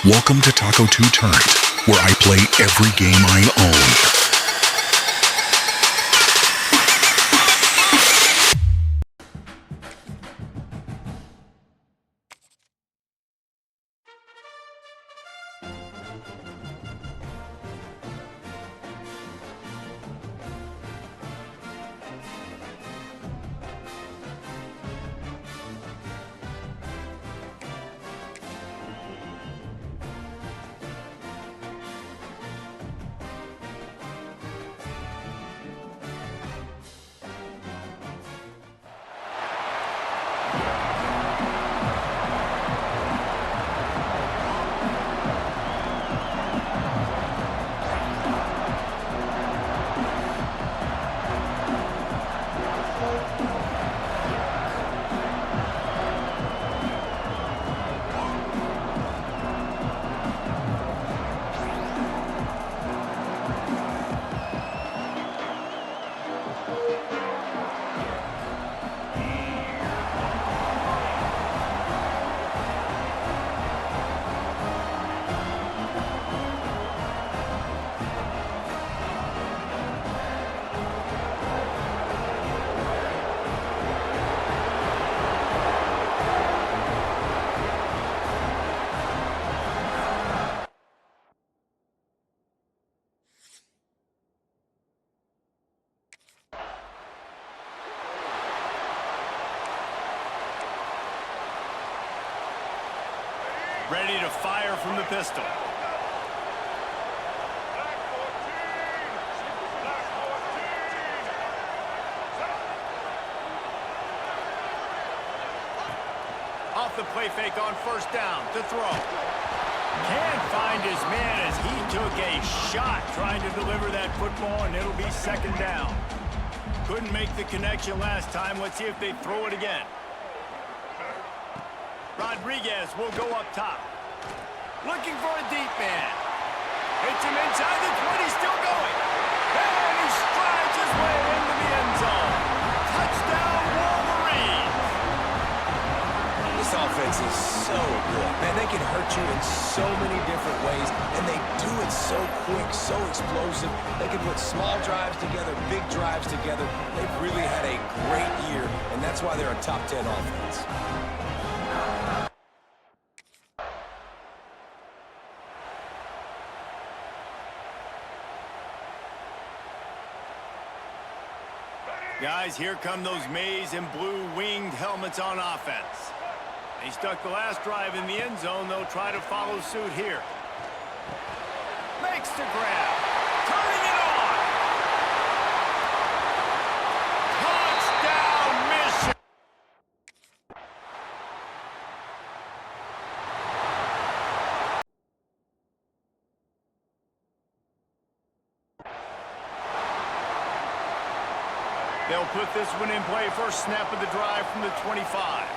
Welcome to TacoTooTurnt, where I play every game I own. Ready to fire from the pistol. Off the play fake on first down to throw. Can't find his man as he took a shot trying to deliver that football, and it'll be second down. Couldn't make the connection last time. Let's see if they throw it again. Rodriguez will go up top. Looking for a deep man. Hits him inside the 20, still going. And he strides his way into the end zone. Touchdown, Wolverines. This offense is so good. Man, they can hurt you in so many different ways, and they do it so quick, so explosive. They can put small drives together, big drives together. They've really had a great year, and that's why they're a top 10 offense. Guys, here come those maize and blue winged helmets on offense. They stuck the last drive in the end zone. They'll try to follow suit here. Makes the grab. Turning it on. Touchdown mission. They'll put this one in play. First snap of the drive from the 25.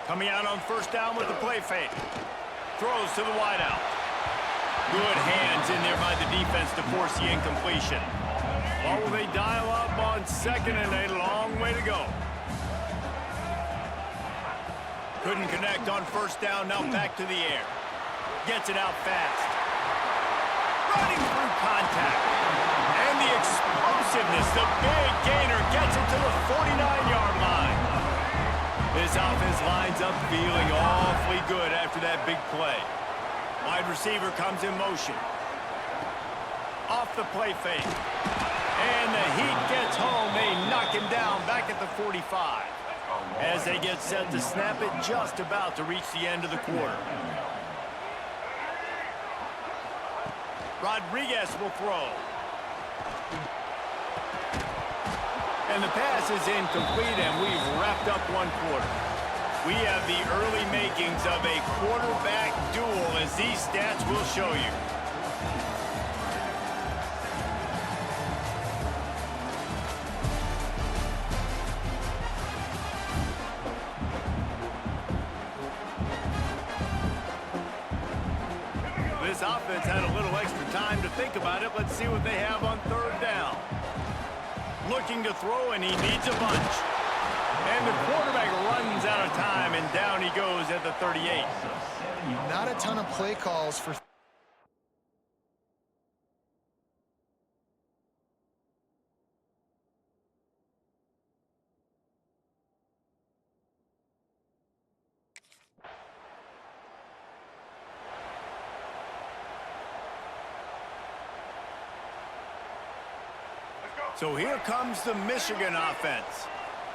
Coming out on first down with the play fake. Throws to the wideout. Good hands in there by the defense to force the incompletion. Or will they dial up on second and a long way to go? Couldn't connect on first down. Now back to the air. Gets it out fast. Running through contact. And the explosiveness, the big gainer gets it to the 49-yard line. This offense lines up feeling awfully good after that big play. Wide receiver comes in motion. Off the play fake. And the heat gets home. They knock him down back at the 45. As they get set to snap it, just about to reach the end of the quarter. Rodriguez will throw. And the pass is incomplete, and we've wrapped up one quarter. We have the early makings of a quarterback duel, as these stats will show you. This offense had a little extra time to think about it. Let's see what they have on third down. Looking to throw, and he needs a bunch. And the at the 38. Not a ton of play calls for... So here comes the Michigan offense.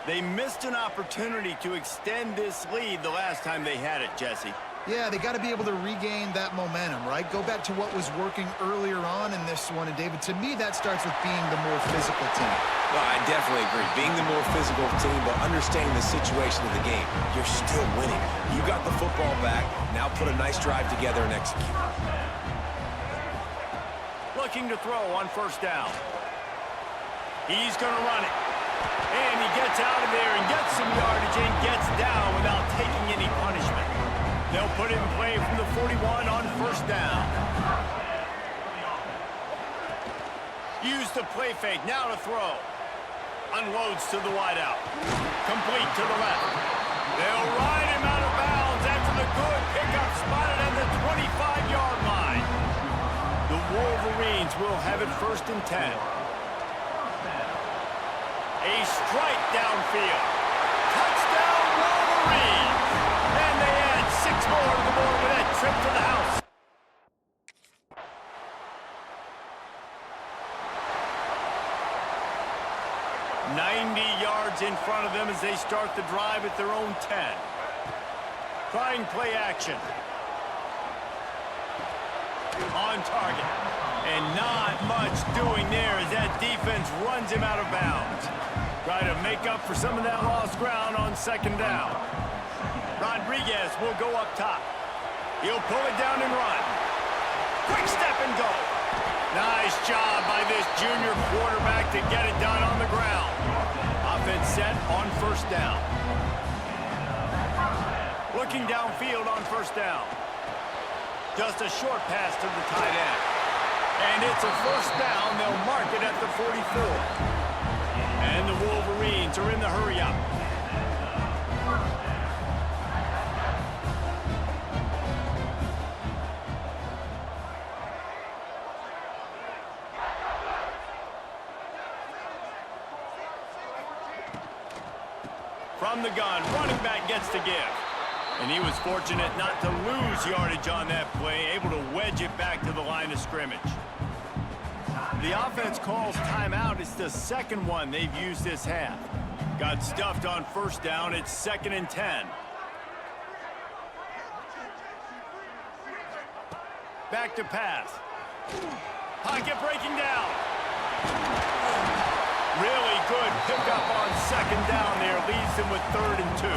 They missed an opportunity to extend this lead the last time they had it, Jesse. Yeah, they got to be able to regain that momentum, right? Go back to what was working earlier on in this one. And, David, to me, that starts with being the more physical team. Well, I definitely agree. Being the more physical team, but understanding the situation of the game. You're still winning. You got the football back. Now put a nice drive together and execute. Looking to throw on first down. He's going to run it. And he gets out of there and gets some yardage and gets down without taking any punishment. They'll put it in play from the 41 on first down. Use the play fake, now to throw. Unloads to the wideout. Complete to the left. They'll ride him out of bounds after the good pickup spotted at the 25-yard line. The Wolverines will have it 1st and 10. A strike downfield. Touchdown Wolverines! And they add 6 more to the board with that trip to the house. Yards in front of them as they start the drive at their own 10. Trying play action. On target. And not much doing there as that defense runs him out of bounds. Try to make up for some of that lost ground on 2nd down. Rodriguez will go up top. He'll pull it down and run. Quick step and go. Nice job by this junior quarterback to get it done on the ground. Offense set on 1st down. Looking downfield on 1st down. Just a short pass to the tight end. And it's a 1st down. They'll mark it at the 44. And the Wolverines are in the hurry-up. From the gun, running back gets to give. And he was fortunate not to lose yardage on that play, able to wedge it back to the line of scrimmage. The offense calls timeout. It's the 2nd one they've used this half. Got stuffed on 1st down. It's 2nd and 10. Back to pass. Pocket breaking down. Really good pickup on 2nd down there. Leaves them with 3rd and 2.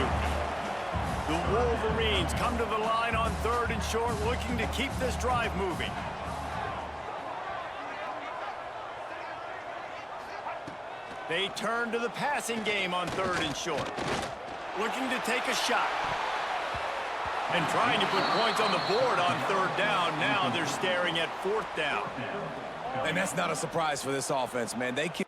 The Wolverines come to the line on 3rd and short, looking to keep this drive moving. They turn to the passing game on 3rd and short. Looking to take a shot. And trying to put points on the board on 3rd down. Now they're staring at 4th down. And that's not a surprise for this offense, man. They keep...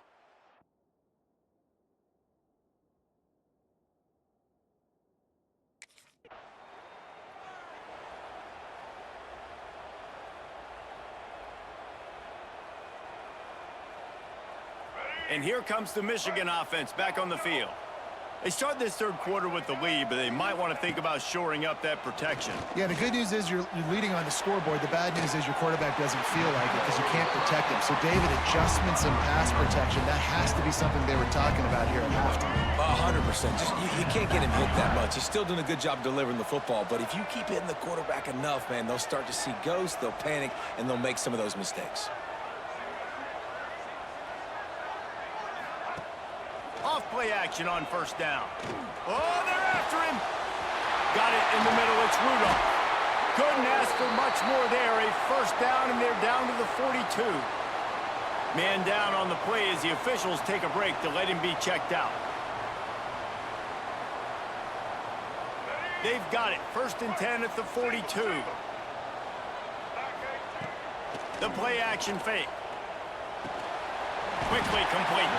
And here comes the Michigan offense back on the field. They start this 3rd quarter with the lead, but they might want to think about shoring up that protection. Yeah, the good news is you're leading on the scoreboard. The bad news is your quarterback doesn't feel like it because you can't protect him. So, David, adjustments and pass protection, that has to be something they were talking about here at halftime. 100%. Just you can't get him hit that much. He's still doing a good job delivering the football, but if you keep hitting the quarterback enough, man, they'll start to see ghosts, they'll panic, and they'll make some of those mistakes. Off play action on 1st down. Oh, they're after him. Got it in the middle. It's Rudolph. Couldn't ask for much more there. A 1st down, and they're down to the 42. Man down on the play as the officials take a break to let him be checked out. They've got it. 1st and 10 at the 42. The play action fake. Quickly complete.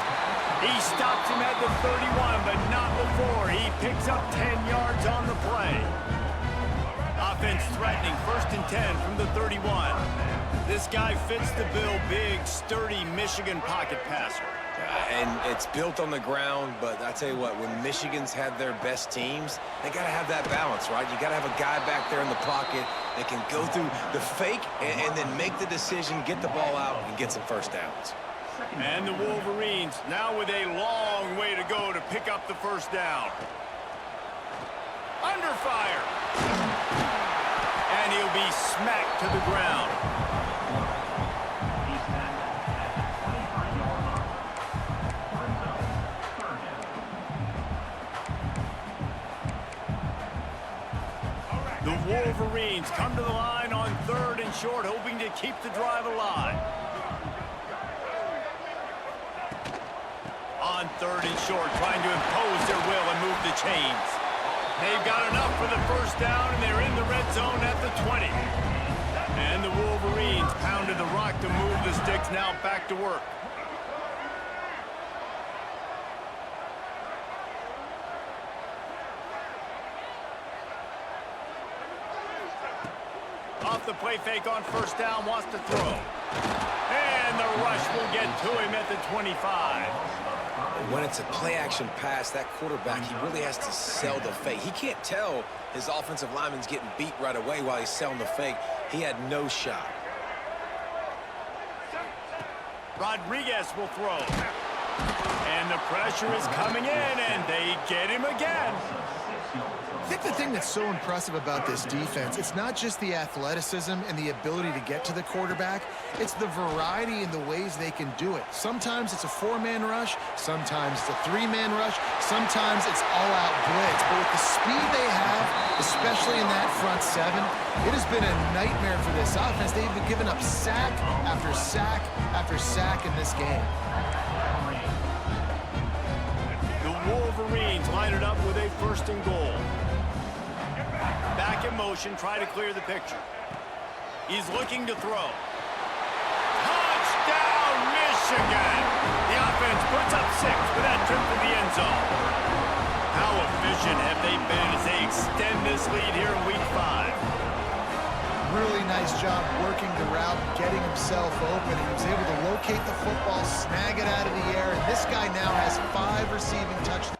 He stops him at the 31, but not before. He picks up 10 yards on the play. offense threatening 1st and 10 from the 31. This guy fits the bill, big, sturdy Michigan pocket passer. And it's built on the ground, but I tell you what, when Michigan's had their best teams, they got to have that balance, right? You got to have a guy back there in the pocket that can go through the fake and then make the decision, get the ball out, and get some first downs. And the Wolverines now with a long way to go to pick up the first down. Under fire. And he'll be smacked to the ground. The Wolverines come to the line on 3rd and short, hoping to keep the drive alive. On 3rd and short, trying to impose their will and move the chains. They've got enough for the first down, and they're in the red zone at the 20. And the Wolverines pounded the rock to move the sticks, now back to work. Off the play fake on first down, wants to throw. And the rush will get to him at the 25. When it's a play-action pass, that quarterback, he really has to sell the fake. He can't tell his offensive lineman's getting beat right away while he's selling the fake. He had no shot. Rodriguez will throw. And the pressure is coming in, and they get him again. I think the thing that's so impressive about this defense, it's not just the athleticism and the ability to get to the quarterback, it's the variety in the ways they can do it. Sometimes it's a 4-man rush, sometimes it's a 3-man rush, sometimes it's all-out blitz. But with the speed they have, especially in that front 7, it has been a nightmare for this offense. They've been giving up sack after sack after sack in this game. The Wolverines line it up with a 1st and goal. Back in motion, try to clear the picture. He's looking to throw. Touchdown, Michigan! The offense puts up 6 for that trip to the end zone. How efficient have they been as they extend this lead here in Week 5? Really nice job working the route, getting himself open. He was able to locate the football, snag it out of the air, and this guy now has 5 receiving touchdowns.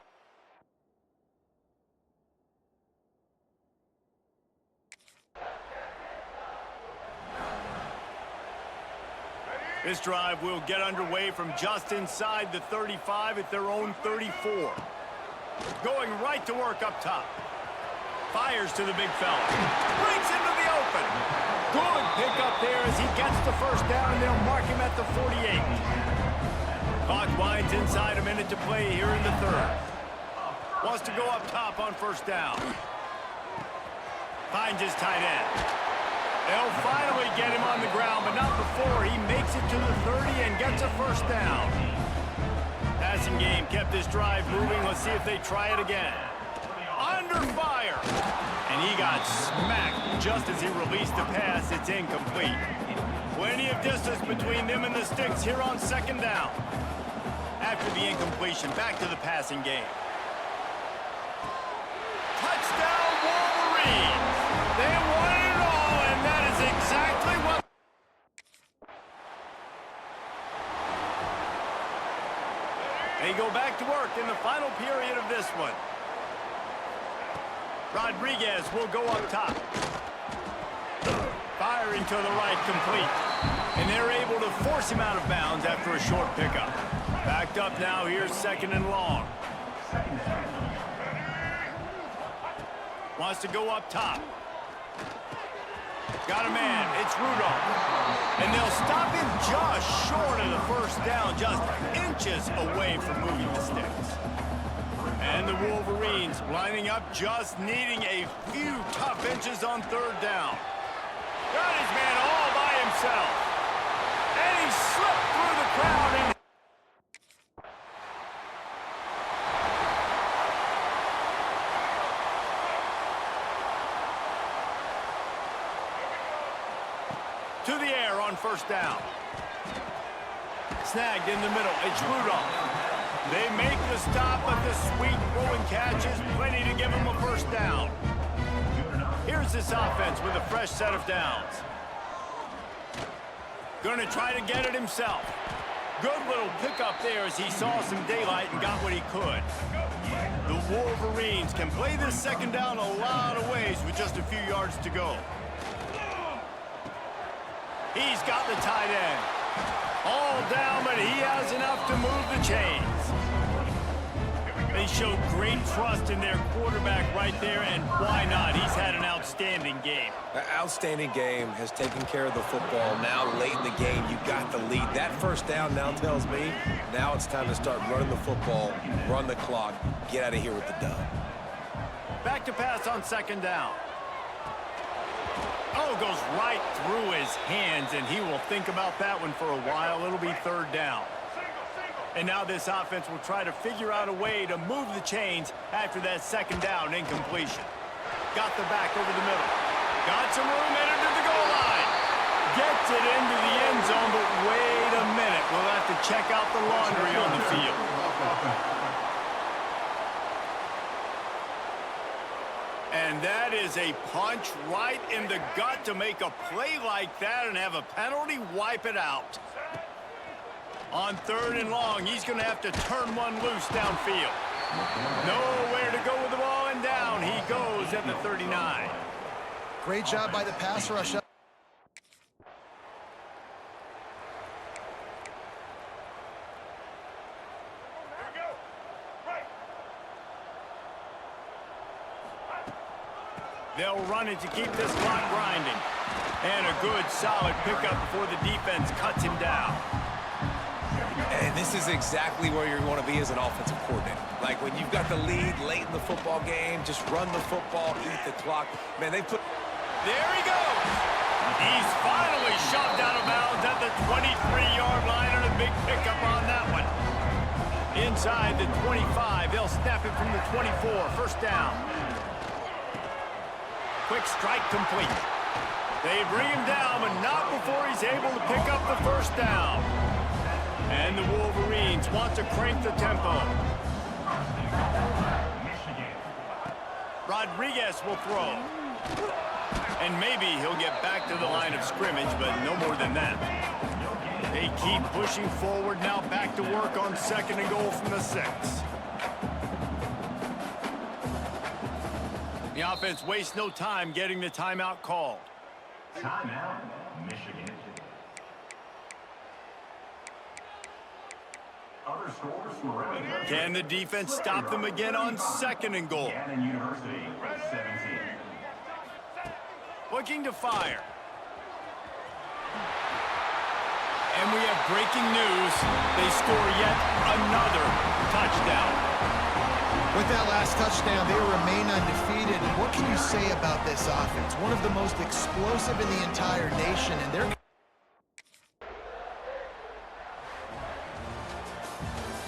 This drive will get underway from just inside the 35 at their own 34. Going right to work up top. Fires to the big fella. Brings into the open. Good pick up there as he gets the first down, and they'll mark him at the 48. Clock winds inside, a minute to play here in the 3rd. Wants to go up top on first down. Finds his tight end. They'll finally get him on the ground, but not before he makes it to the 30 and gets a first down. Passing game kept this drive moving. Let's see if they try it again. Under fire. And he got smacked just as he released the pass. It's incomplete. Plenty of distance between them and the sticks here on 2nd down. After the incompletion, back to the passing game. Touchdown, Wolverines! They won it all, and that is exactly what... They go back to work in the final period of this one. Rodriguez will go up top. Firing to the right, complete. And they're able to force him out of bounds after a short pickup. Backed up now, here's 2nd and long. Wants to go up top. Got a man, it's Rudolph. And they'll stop him just short of the first down, just inches away from moving the sticks. And the Wolverines lining up, just needing a few tough inches on 3rd down. Got his man all by himself. And he slipped through the crowd and to the air on first down. Snagged in the middle. It's Rudolph. They make the stop, but the sweet throwing catch is plenty to give him a first down. Here Here's this offense with a fresh set of downs. Going to try to get it himself. Good little pickup there as he saw some daylight and got what he could. The Wolverines can play this second down a lot of ways with just a few yards to go. He's got the tight end. All down, but he has enough to move the chains. They showed great trust in their quarterback right there, and why not? He's had an outstanding game. An outstanding game, has taken care of the football. Now, late in the game, you got the lead. That first down now tells me now it's time to start running the football, run the clock, get out of here with the dub. Back to pass on second down. Oh, goes right through his hands, and he will think about that one for a while. It'll be third down. And now this offense will try to figure out a way to move the chains after that second down incompletion. Got the back over the middle. Got some room, entered to the goal line. Gets it into the end zone, but wait a minute. We'll have to check out the laundry on the field. And that is a punch right in the gut to make a play like that and have a penalty wipe it out. On third and long, he's going to have to turn one loose downfield. Nowhere to go with the ball, and down he goes at the 39. Great job by the pass rush. They'll run it to keep this clock grinding. And a good, solid pickup before the defense cuts him down. And this is exactly where you want to be as an offensive coordinator. Like when you've got the lead late in the football game, just run the football, eat the clock. Man, they put... There he goes. He's finally shoved out of bounds at the 23-yard line, and a big pickup on that one. Inside the 25, they'll snap it from the 24. First down. Quick strike complete. They bring him down, but not before he's able to pick up the first down. And the Wolverines want to crank the tempo. Rodriguez will throw. And maybe he'll get back to the line of scrimmage, but no more than that. They keep pushing forward, now back to work on second and goal from the 6. The offense wastes no time getting the timeout called. Timeout, Michigan. Other scores for Can the defense stop them again on second and goal? Gannon University, 17. Looking to fire. And we have breaking news. They score yet another touchdown. With that last touchdown, they remain undefeated. And what can you say about this offense? One of the most explosive in the entire nation, and they're...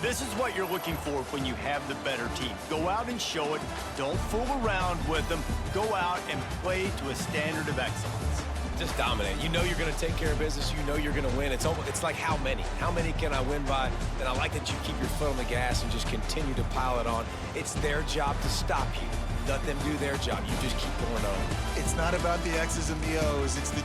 This is what you're looking for when you have the better team. Go out and show it. Don't fool around with them. Go out and play to a standard of excellence. Just dominate. You know you're going to take care of business. You know you're going to win. It's like how many? How many can I win by? And I like that you keep your foot on the gas and just continue to pile it on. It's their job to stop you. Let them do their job. You just keep going on. It's not about the X's and the O's. It's the...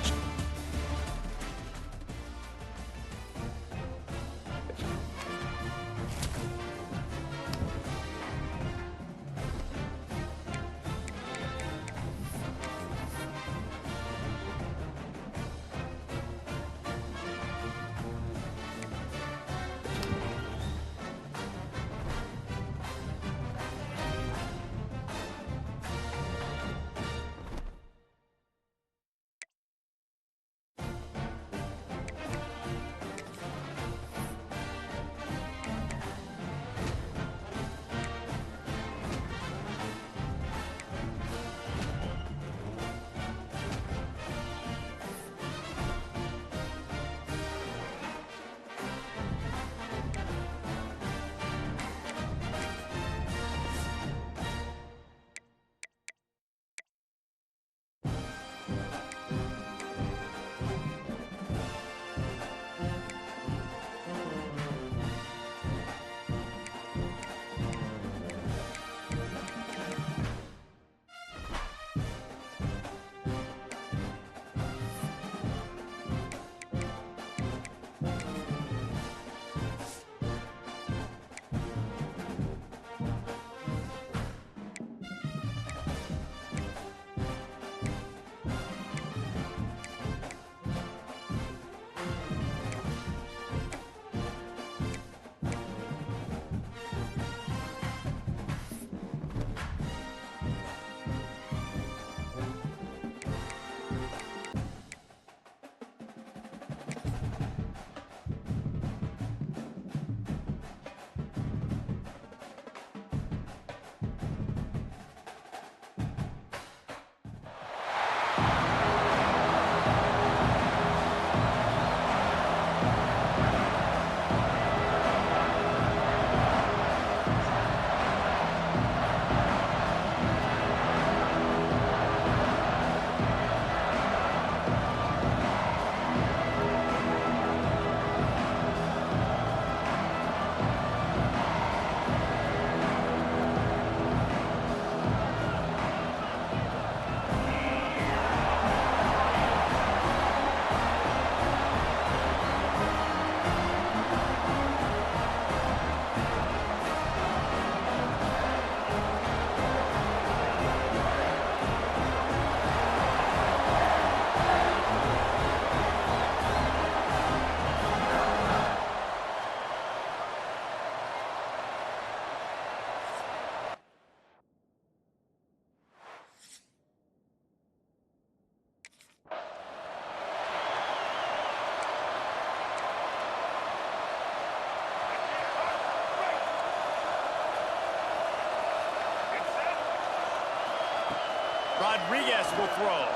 Rodriguez will throw.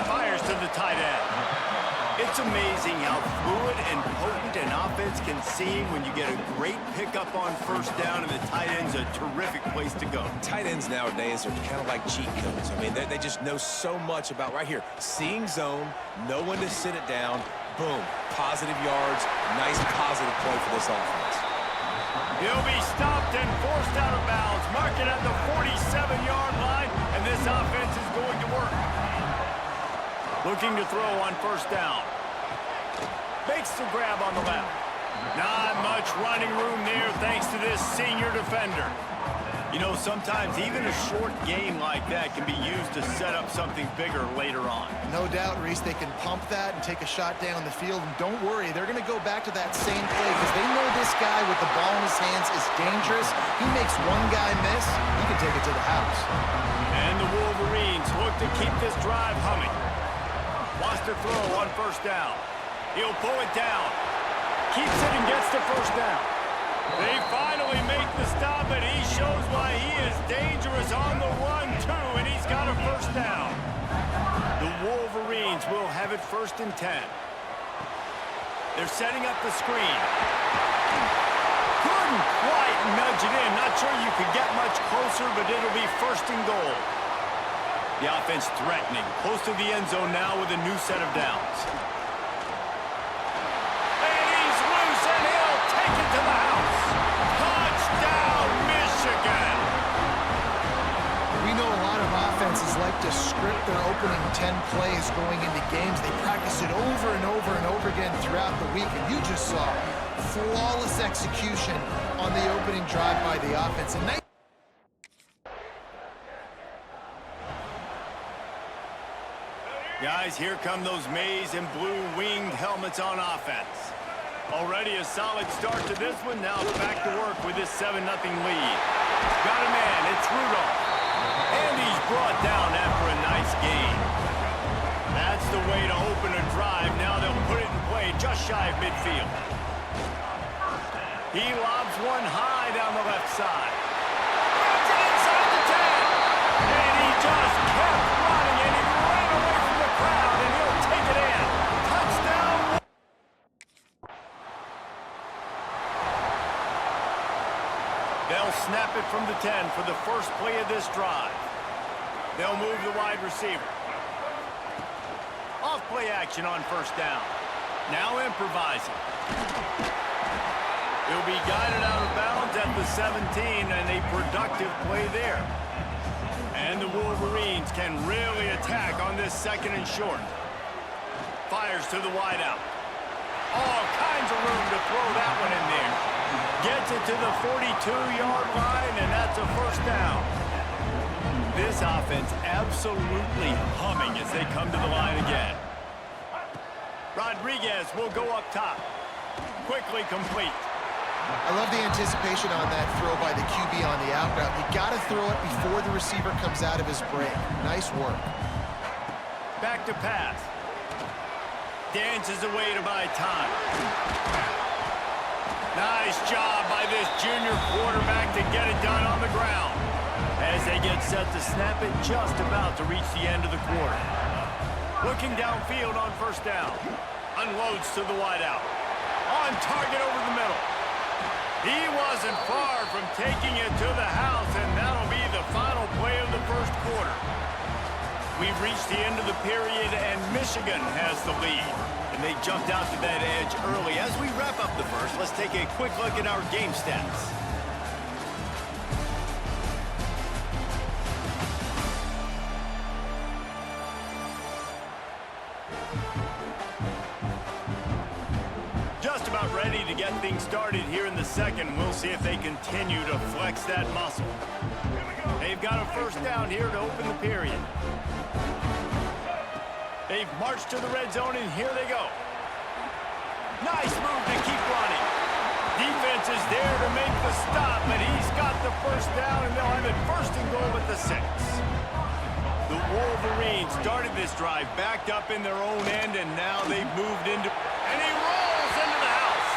Fires to the tight end. It's amazing how fluid and potent an offense can seem when you get a great pickup on first down, and the tight end's a terrific place to go. Tight ends nowadays are kind of like cheat codes. I mean, they just know so much about, right here, seeing zone, know when to sit it down, boom, positive yards, nice positive play for this offense. He'll be stopped and forced out of bounds. Mark it at the 47-yard line, and this offense is going to work. Looking to throw on first down. Makes the grab on the left. Not much running room there thanks to this senior defender. You know, sometimes even a short game like that can be used to set up something bigger later on. No doubt, Reese, they can pump that and take a shot down the field. And don't worry, they're going to go back to that same play because they know this guy with the ball in his hands is dangerous. He makes one guy miss, he can take it to the house. And the Wolverines look to keep this drive humming. Wants to throw on first down. He'll pull it down. Keeps it and gets the first down. They finally make the stop, and he shows why he is dangerous on the run, too, and he's got a first down. The Wolverines will have it 1st and 10. They're setting up the screen. Couldn't quite nudge it in. Not sure you could get much closer, but it'll be 1st and goal. The offense threatening. Close to the end zone now with a new set of downs. And he's loose, and he'll take it to the house. Touchdown, Michigan! We know a lot of offenses like to script their opening 10 plays going into games. They practice it over and over and over again throughout the week, and you just saw flawless execution on the opening drive by the offense. And guys, here come those maize and blue winged helmets on offense. Already a solid start to this one. Now back to work with this 7-0 lead. Got a man, it's Rudolph. And he's brought down after a nice gain. That's the way to open a drive. Now they'll put it in play just shy of midfield. He lobs one high down the left side. Gets it inside the 10. And he just kept running, and he ran away from the crowd, and he'll take it in. Touchdown. They'll snap it from the 10 for the first play of this drive. They'll move the wide receiver. Off play action on first down. Now improvising. He'll be guided out of bounds at the 17, and a productive play there. And the Wolverines can really attack on this 2nd and short. Fires to the wideout. All kinds of room to throw that one in there. Gets it to the 42-yard line, and that's a first down. This offense absolutely humming as they come to the line again. Rodriguez will go up top. Quickly complete. I love the anticipation on that throw by the QB on the out route. You got to throw it before the receiver comes out of his break. Nice work. Back to pass. Dances away to buy time. Nice job by this junior quarterback to get it done on the ground. As they get set to snap it, just about to reach the end of the quarter. Looking downfield on first down. Unloads to the wideout. On target over the middle. He wasn't far from taking it to the house, and that'll be the final play of the first quarter. We've reached the end of the period, and Michigan has the lead. And they jumped out to that edge early. As we wrap up the first, let's take a quick look at our game stats. Just about ready to get things started here in the second. We'll see if they continue to flex that muscle. They've got a first down here to open the period. They've marched to the red zone, and here they go. Nice move to keep running. Defense is there to make the stop, but he's got the first down, and they'll have it 1st and goal at the 6. The Wolverines started this drive backed up in their own end, and now they've moved into... And he rolls into the house.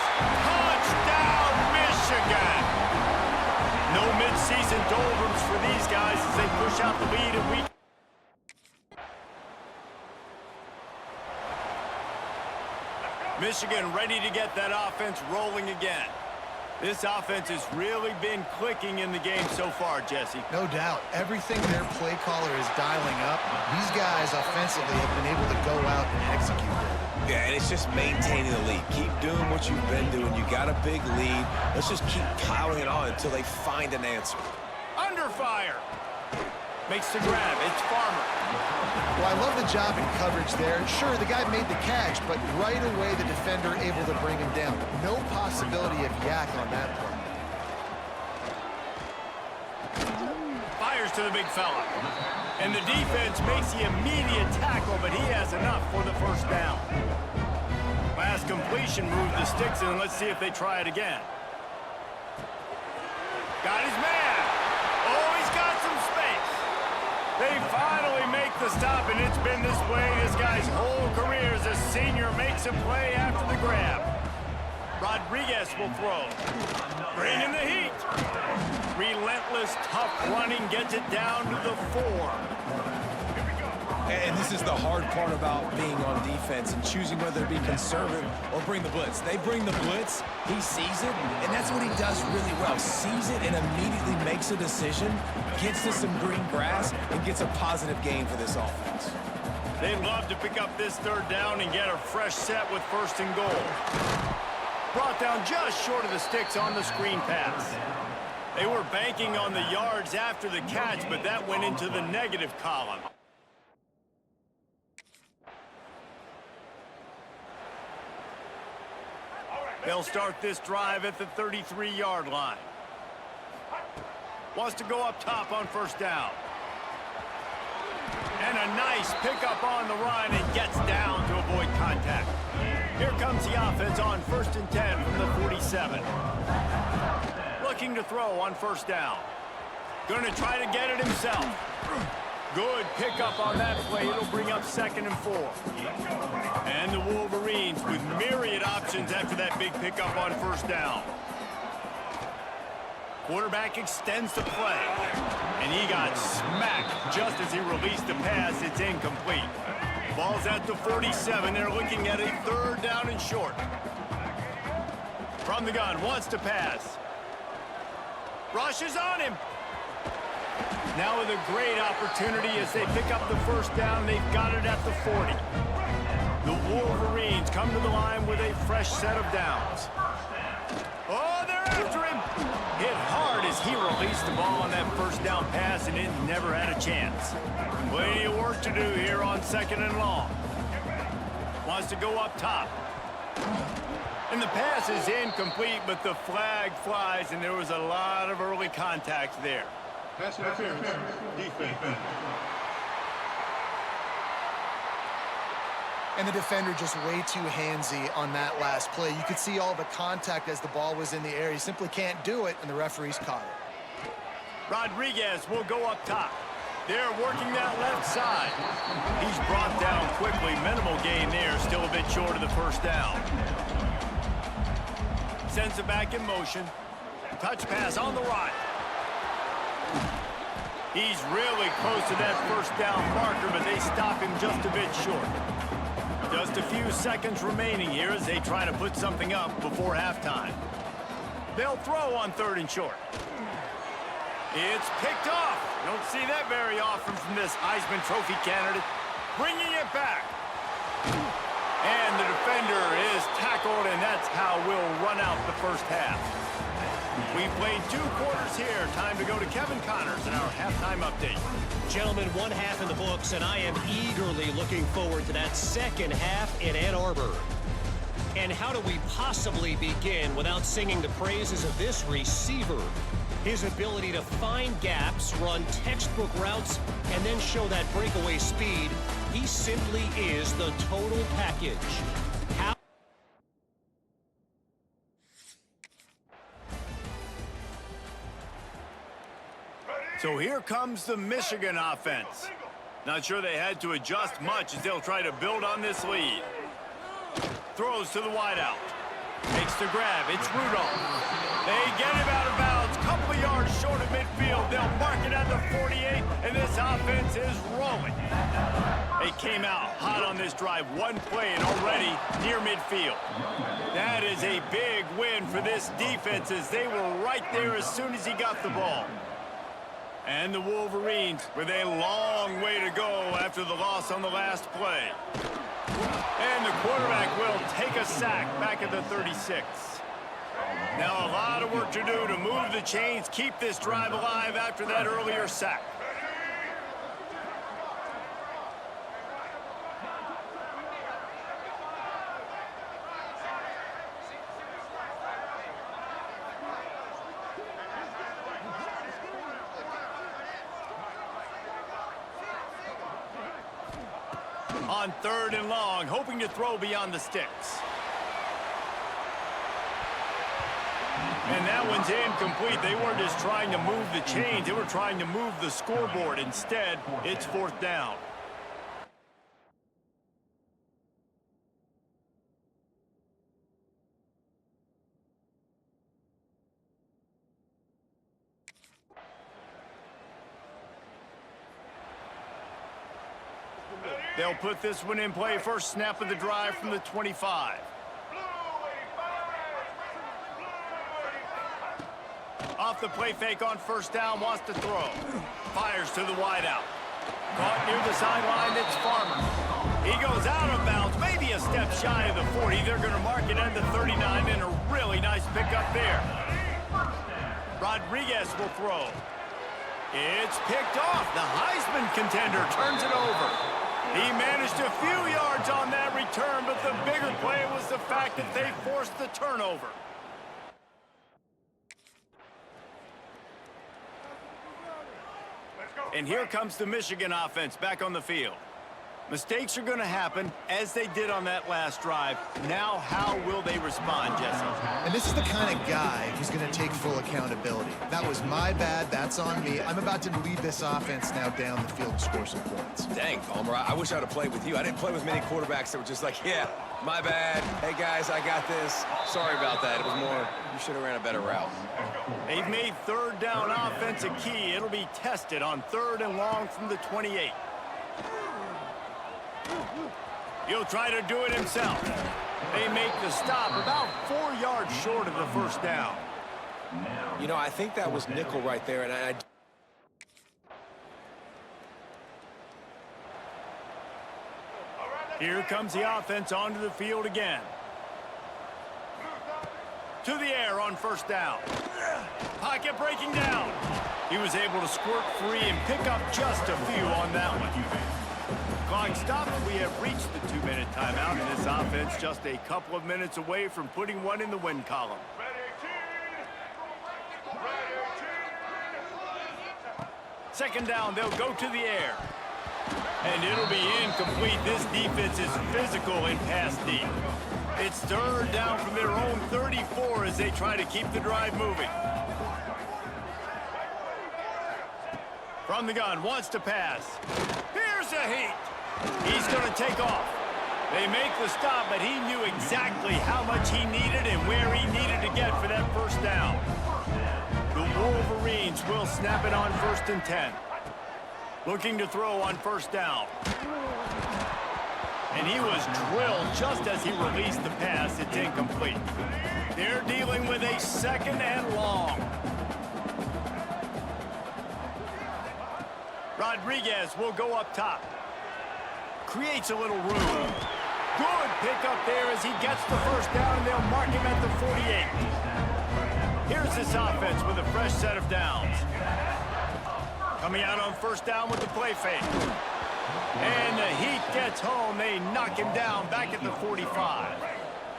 Touchdown, Michigan! No mid-season doldrums for these guys as they push push out the lead and we... Michigan ready to get that offense rolling again. This offense has really been clicking in the game so far, Jesse. No doubt. Everything their play caller is dialing up, these guys offensively have been able to go out and execute it. Yeah, and it's just maintaining the lead. Keep doing what you've been doing. You got a big lead. Let's just keep piling it on until they find an answer. Under fire. Makes the grab. It's Farmer. Well, I love the job in coverage there. Sure, the guy made the catch, but right away the defender able to bring him down. No possibility of yak on that play. Fires to the big fella. And the defense makes the immediate tackle, but he has enough for the first down. Last completion moved the sticks in. Let's see if they try it again. Got his man. Oh, he's got some space. They finally make the stop, and it's been this way this guy's whole career as a senior makes a play after the grab. Rodriguez will throw. Bring in the heat. Relentless, tough running gets it down to the 4. And this is the hard part about being on defense and choosing whether to be conservative or bring the blitz. They bring the blitz, he sees it, and that's what he does really well. Sees it and immediately makes a decision, gets to some green grass, and gets a positive gain for this offense. They'd love to pick up this third down and get a fresh set with 1st and goal. Brought down just short of the sticks on the screen pass. They were banking on the yards after the catch, but that went into the negative column. They'll start this drive at the 33-yard line. Wants to go up top on 1st down. And a nice pickup on the run and gets down to avoid contact. Here comes the offense on 1st and 10 from the 47. Looking to throw on 1st down. Going to try to get it himself. Good pickup on that play. It'll bring up 2nd and 4. And the Wolverines with myriad options after that big pickup on 1st down. Quarterback extends the play. And he got smacked just as he released the pass. It's incomplete. Ball's at the 47. They're looking at a 3rd down and short. From the gun, wants to pass. Rushes on him. Now with a great opportunity as they pick up the 1st down. They've got it at the 40. The Wolverines come to the line with a fresh set of downs. Oh, they're after him. Hit hard as he released the ball on that 1st down pass, and it never had a chance. Plenty of work to do here on 2nd and long. Wants to go up top. And the pass is incomplete, but the flag flies, and there was a lot of early contact there. Pass interference, defense. And the defender just way too handsy on that last play. You could see all the contact as the ball was in the air. He simply can't do it, and the referees caught it. Rodriguez will go up top. They're working that left side. He's brought down quickly. Minimal gain there, still a bit short of the 1st down. Sends it back in motion. Touch pass on the right. He's really close to that 1st down marker, but they stop him just a bit short. Just a few seconds remaining here as they try to put something up before halftime. They'll throw on 3rd and short. It's picked off. Don't see that very often from this Heisman Trophy candidate. Bringing it back. And the defender is tackled, and that's how we'll run out the 1st half. We've played 2 quarters here. Time to go to Kevin Connors in our halftime update. Gentlemen, 1 half in the books, and I am eagerly looking forward to that 2nd half in Ann Arbor. And how do we possibly begin without singing the praises of this receiver? His ability to find gaps, run textbook routes, and then show that breakaway speed. He simply is the total package. How So here comes the Michigan offense. Not sure they had to adjust much as they'll try to build on this lead. Throws to the wideout. Makes the grab. It's Rudolph. They get him out of bounds. Couple of yards short of midfield. They'll mark it at the 48. and this offense is rolling. They came out hot on this drive, one play and already near midfield. That is a big win for this defense as they were right there as soon as he got the ball. And the Wolverines with a long way to go after the loss on the last play. And the quarterback will take a sack back at the 36. Now a lot of work to do to move the chains, keep this drive alive after that earlier sack. On 3rd and long, hoping to throw beyond the sticks. And that one's incomplete. They weren't just trying to move the chains, they were trying to move the scoreboard. Instead, it's 4th down. They'll put this one in play. First snap of the drive from the 25. Off the play fake on 1st down, wants to throw. Fires to the wideout. Caught near the sideline, it's Farmer. He goes out of bounds, maybe a step shy of the 40. They're going to mark it at the 39, and a really nice pickup there. Rodriguez will throw. It's picked off. The Heisman contender turns it over. He managed a few yards on that return, but the bigger play was the fact that they forced the turnover. And here comes the Michigan offense back on the field. Mistakes are going to happen, as they did on that last drive. Now, how will they respond, Jesse? And this is the kind of guy who's going to take full accountability. That was my bad. That's on me. I'm about to lead this offense now down the field and score some points. Dang, Palmer, I wish I would have played with you. I didn't play with many quarterbacks that were just like, yeah, my bad. Hey, guys, I got this. Sorry about that. It was more, you should have ran a better route. They've made 3rd down offense a key. It'll be tested on 3rd and long from the 28. He'll try to do it himself. They make the stop about 4 yards short of the 1st down. You know, I think that was nickel right there, and Here comes the offense onto the field again. To the air on 1st down. Pocket breaking down. He was able to squirt free and pick up just a few on that one. Clock stops. We have reached the 2-minute timeout, and this offense just a couple of minutes away from putting one in the win column. Second down, they'll go to the air. And it'll be incomplete. This defense is physical in pass deep. It's 3rd down from their own 34 as they try to keep the drive moving. From the gun, wants to pass. Here's a heat. He's going to take off. They make the stop, but he knew exactly how much he needed and where he needed to get for that 1st down. The Wolverines will snap it on 1st and 10. Looking to throw on 1st down. And he was drilled just as he released the pass. It's incomplete. They're dealing with a 2nd and long. Rodriguez will go up top. Creates a little room. Good pickup there as he gets the 1st down, and they'll mark him at the 48. Here's this offense with a fresh set of downs. Coming out on 1st down with the play fake. And the Heat gets home. They knock him down back at the 45.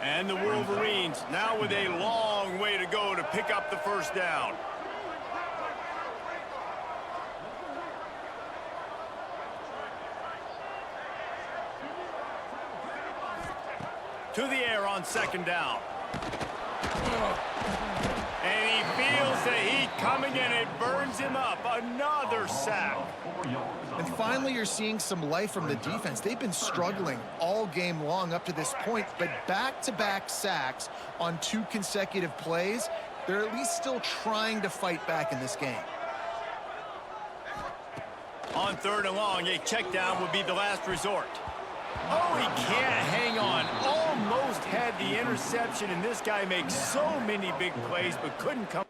And the Wolverines now with a long way to go to pick up the 1st down. To the air on 2nd down. And he feels the heat coming and it burns him up. Another sack. And finally, you're seeing some life from the defense. They've been struggling all game long up to this point, but back-to-back sacks on 2 consecutive plays, they're at least still trying to fight back in this game. On 3rd and long, a check down would be the last resort. Oh, he can't hang on. Almost had the interception, and this guy makes so many big plays, but couldn't come.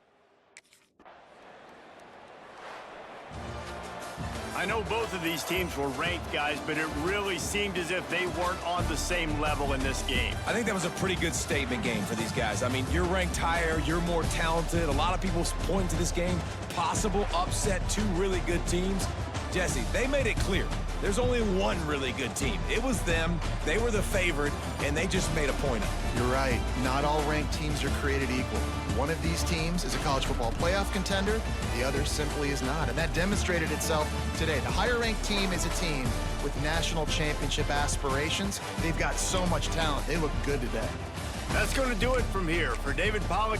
I know both of these teams were ranked, guys, but it really seemed as if they weren't on the same level in this game. I think that was a pretty good statement game for these guys. I mean, you're ranked higher, you're more talented. A lot of people point to this game, possible upset, 2 really good teams. Jesse, they made it clear. There's only one really good team. It was them. They were the favorite, and they just made a point of it. You're right. Not all ranked teams are created equal. One of these teams is a college football playoff contender. The other simply is not, and that demonstrated itself today. The higher-ranked team is a team with national championship aspirations. They've got so much talent. They look good today. That's going to do it from here. For David Pollack.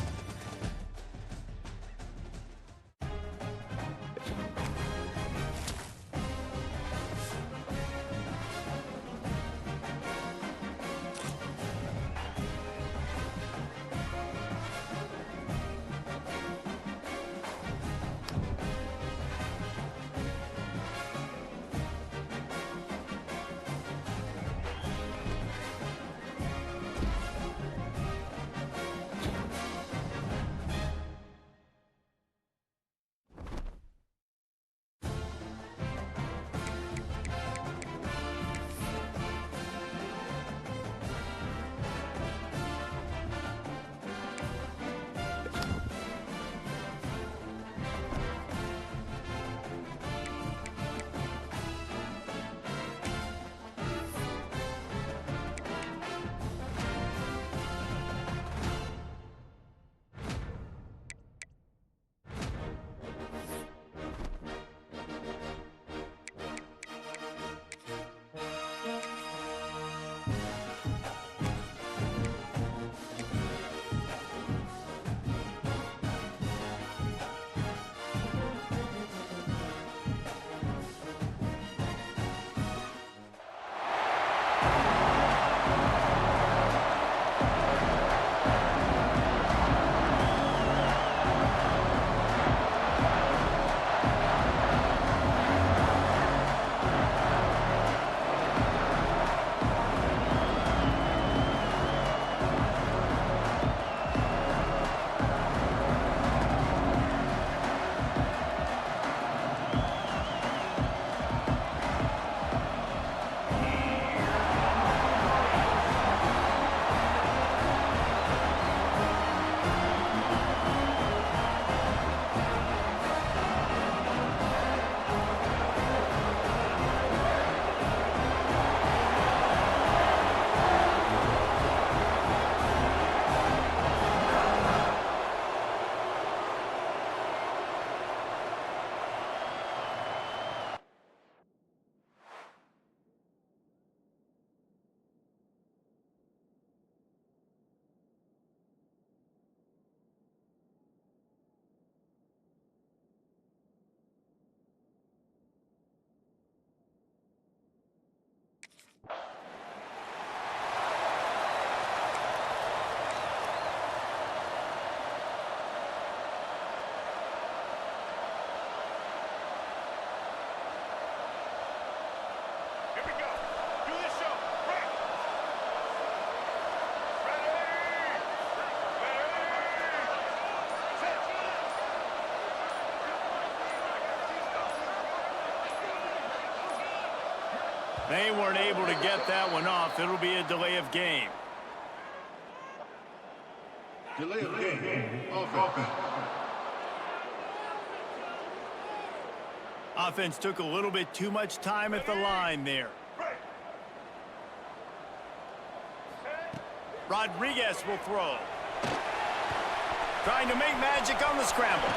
They weren't able to get that one off. It'll be a delay of game. Delay of game. Offense. Offense took a little bit too much time at the line there. Rodriguez will throw. Trying to make magic on the scramble.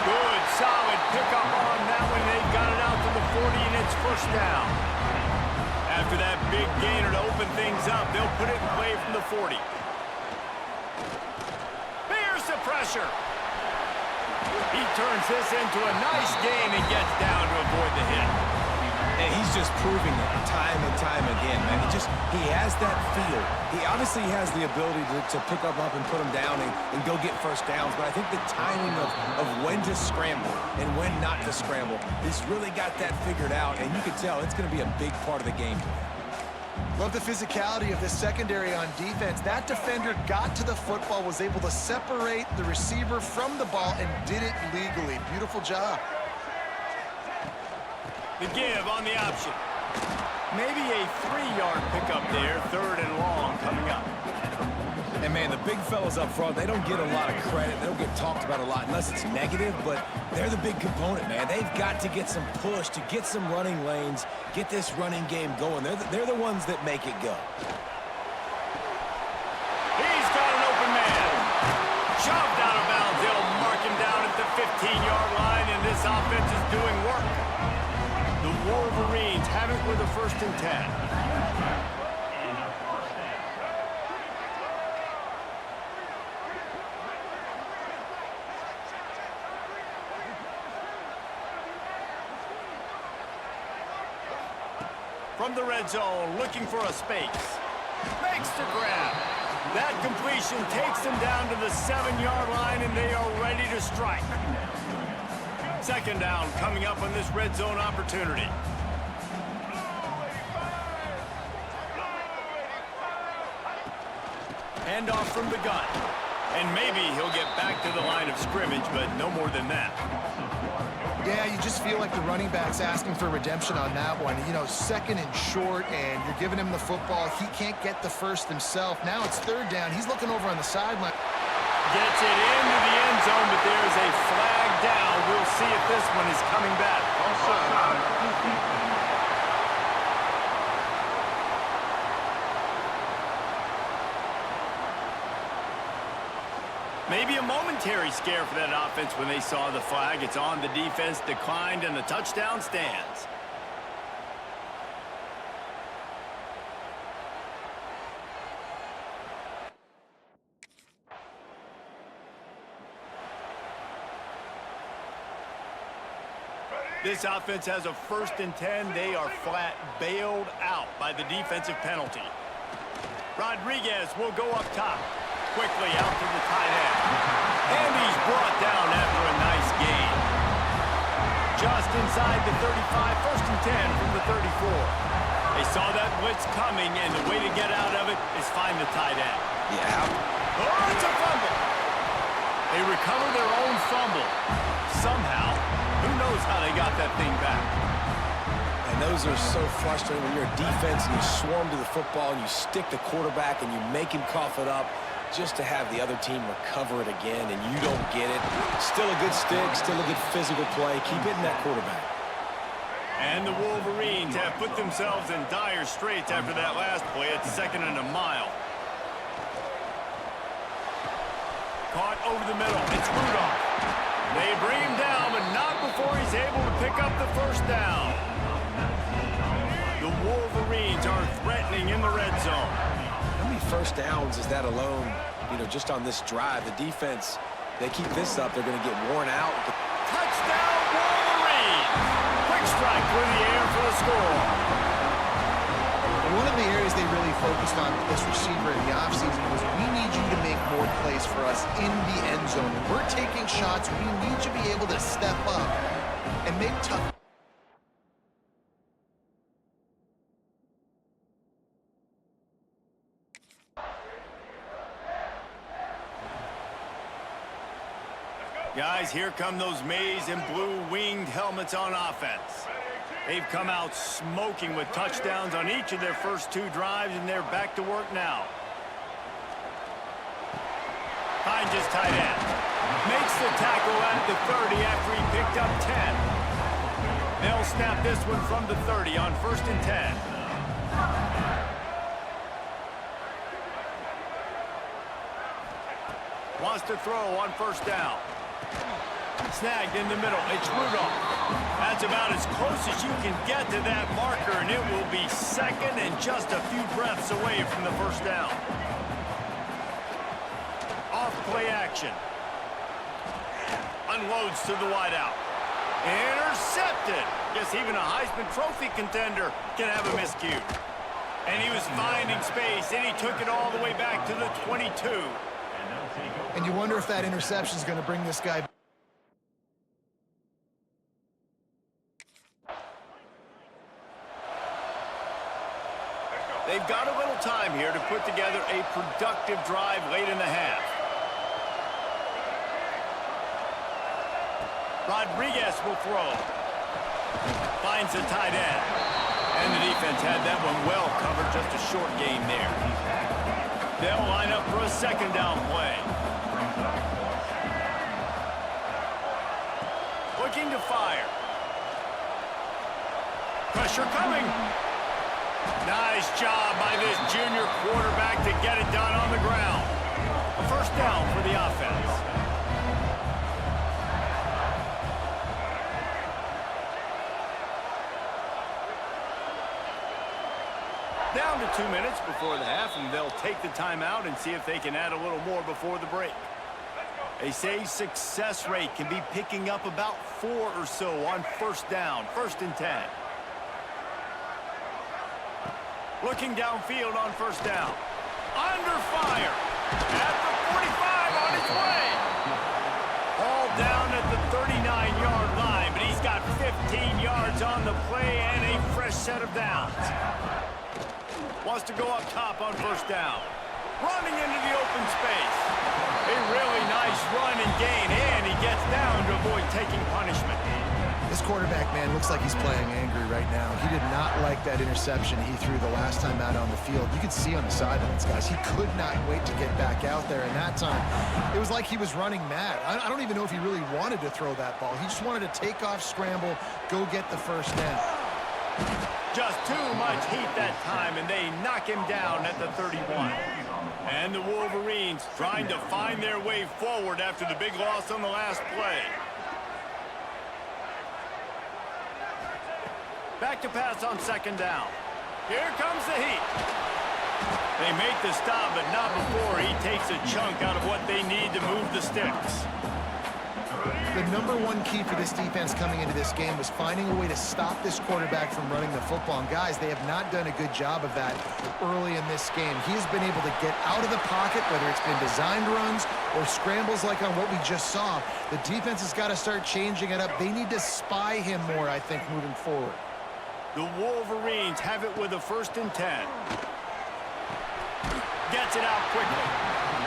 Good, solid pickup on that one. They've got it out to the 40, and it's first down. After that big gainer to open things up, they'll put it in play from the 40. There's the pressure. He turns this into a nice game and gets down to avoid the hit. And he's just proving it time and time again, man. He has that feel. He obviously has the ability to pick up and put him down and go get first downs, but I think the timing of when to scramble and when not to scramble, he's really got that figured out, and you can tell it's going to be a big part of the game. Love the physicality of this secondary on defense. That defender got to the football, was able to separate the receiver from the ball, and did it legally. Beautiful job. The give on the option. Maybe a 3-yard pickup there, 3rd and long coming up. And, man, the big fellas up front, they don't get a lot of credit. They don't get talked about a lot unless it's negative, but they're the big component, man. They've got to get some push, to get some running lanes, get this running game going. They're the ones that make it go. He's got an open man. Shoved out of bounds. They'll mark him down at the 15-yard line, and this offense is doing work. The Wolverines have it with a 1st and 10. From the red zone, looking for a space. Makes the grab. That completion takes them down to the 7-yard line, and they are ready to strike. 2nd down coming up on this red zone opportunity. Handoff from the gun. And maybe he'll get back to the line of scrimmage, but no more than that. Yeah, you just feel like the running back's asking for redemption on that one. You know, 2nd and short, and you're giving him the football. He can't get the first himself. Now it's 3rd down. He's looking over on the sideline. Gets it into the end zone, but there is a flag down. We'll see if this one is coming back. Maybe a momentary scare for that offense when they saw the flag. It's on, the defense declined, and the touchdown stands. This offense has a 1st and 10. They are flat bailed out by the defensive penalty. Rodriguez will go up top. Quickly out to the tight end. And he's brought down after a nice gain. Just inside the 35, 1st and 10 from the 34. They saw that blitz coming, and the way to get out of it is find the tight end. Yeah. Oh, it's a fumble. They recover their own fumble. Somehow, who knows how they got that thing back. And those are so frustrating when you're a defense and you swarm to the football and you stick the quarterback and you make him cough it up, just to have the other team recover it again and you don't get it. Still a good stick, still a good physical play. Keep hitting that quarterback. And the Wolverines have put themselves in dire straits after that last play. It's 2nd and a mile. Caught over the middle. It's Rudolph. They bring him down, but not before he's able to pick up the 1st down. The Wolverines are threatening in the red zone. How many 1st downs is that alone, you know, just on this drive? The defense, they keep this up, they're going to get worn out. Touchdown, Wolverines! Quick strike through the air for the score. One of the areas they really focused on with this receiver in the offseason was, we need you to make more plays for us in the end zone. When we're taking shots, we need you to be able to step up and make tough. Guys, here come those maize and blue winged helmets on offense. They've come out smoking with touchdowns on each of their first 2 drives, and they're back to work now. Finds his tight end. Makes the tackle at the 30 after he picked up 10. They'll snap this one from the 30 on 1st and 10. Wants to throw on 1st down. Snagged in the middle. It's Rudolph. That's about as close as you can get to that marker, and it will be 2nd and just a few breaths away from the 1st down. Off play action. Unloads to the wideout. Intercepted. intercepted. Guess even a Heisman Trophy contender can have a miscue. And he was finding space, and he took it all the way back to the 22. And you wonder if that interception is going to bring this guy. They've got a little time here to put together a productive drive late in the half. Rodriguez will throw. Finds the tight end. And the defense had that one well covered, just a short gain there. They'll line up for a second down play. Looking to fire. Pressure coming. Nice job by this junior quarterback to get it done on the ground. A first down for the offense. Down to 2 minutes before the half, and they'll take the timeout and see if they can add a little more before the break. They say success rate can be picking up about 4 or so on first down, 1st and 10. Looking downfield on first down. Under fire. At the 45 on his way. All down at the 39-yard line, but he's got 15 yards on the play and a fresh set of downs. Wants to go up top on first down. Running into the open space. A really nice run and gain, and he gets down to avoid taking punishment. This quarterback, man, looks like he's playing angry right now. He did not like that interception he threw the last time out on the field. You could see on the sidelines, guys, he could not wait to get back out there. And that time, it was like he was running mad. I don't even know if he really wanted to throw that ball. He just wanted to take off, scramble, go get the first down. Just too much heat that time, and they knock him down at the 31. And the Wolverines trying to find their way forward after the big loss on the last play. Back to pass on second down. Here comes the heat. They make the stop, but not before he takes a chunk out of what they need to move the sticks. The number one key for this defense coming into this game was finding a way to stop this quarterback from running the football. And guys, they have not done a good job of that early in this game. He has been able to get out of the pocket, whether it's been designed runs or scrambles like on what we just saw. The defense has got to start changing it up. They need to spy him more, I think, moving forward. The Wolverines have it with a 1st and 10. Gets it out quickly.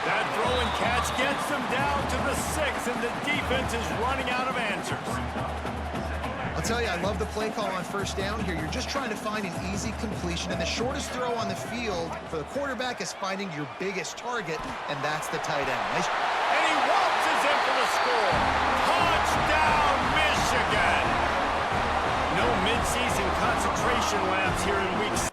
That throw and catch gets them down to the 6, and the defense is running out of answers. I'll tell you, I love the play call on first down here. You're just trying to find an easy completion, and the shortest throw on the field for the quarterback is finding your biggest target, and that's the tight end. And he waltzes in for the score. Touchdown, Michigan! No midseason concentration laps here in week 6.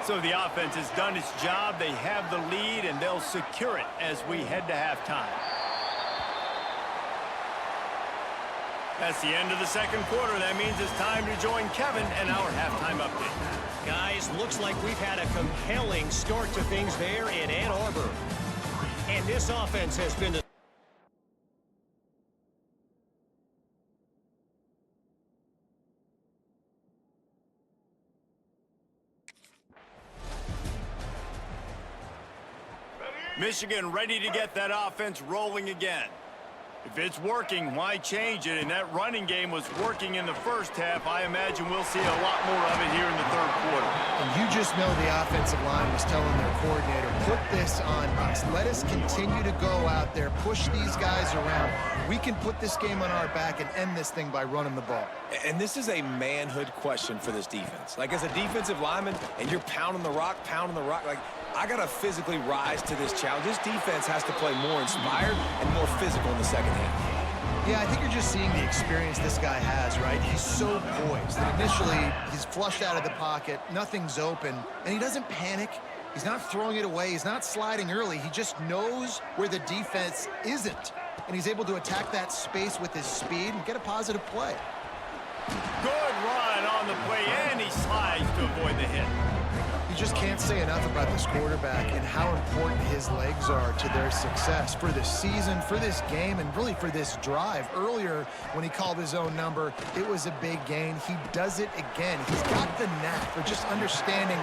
So the offense has done its job. They have the lead, and they'll secure it as we head to halftime. That's the end of the second quarter. That means it's time to join Kevin and our halftime update. Guys, looks like we've had a compelling start to things there in Ann Arbor. And this offense has been... Michigan ready to get that offense rolling again. If it's working, why change it? And that running game was working in the first half. I imagine we'll see a lot more of it here in the third quarter. And you just know the offensive line was telling their coordinator, put this on us. Let us continue to go out there, push these guys around. We can put this game on our back and end this thing by running the ball. And this is a manhood question for this defense. Like, as a defensive lineman, and you're pounding the rock, like, I got to physically rise to this challenge. This defense has to play more inspired and more physical in the second half. Yeah, I think you're just seeing the experience this guy has, right? He's so poised that initially he's flushed out of the pocket, nothing's open, and he doesn't panic. He's not throwing it away. He's not sliding early. He just knows where the defense isn't, and he's able to attack that space with his speed and get a positive play. Good run on the just can't say enough about this quarterback and how important his legs are to their success for this season, for this game, and really for this drive. Earlier, when he called his own number, it was a big gain. He does it again. He's got the knack for just understanding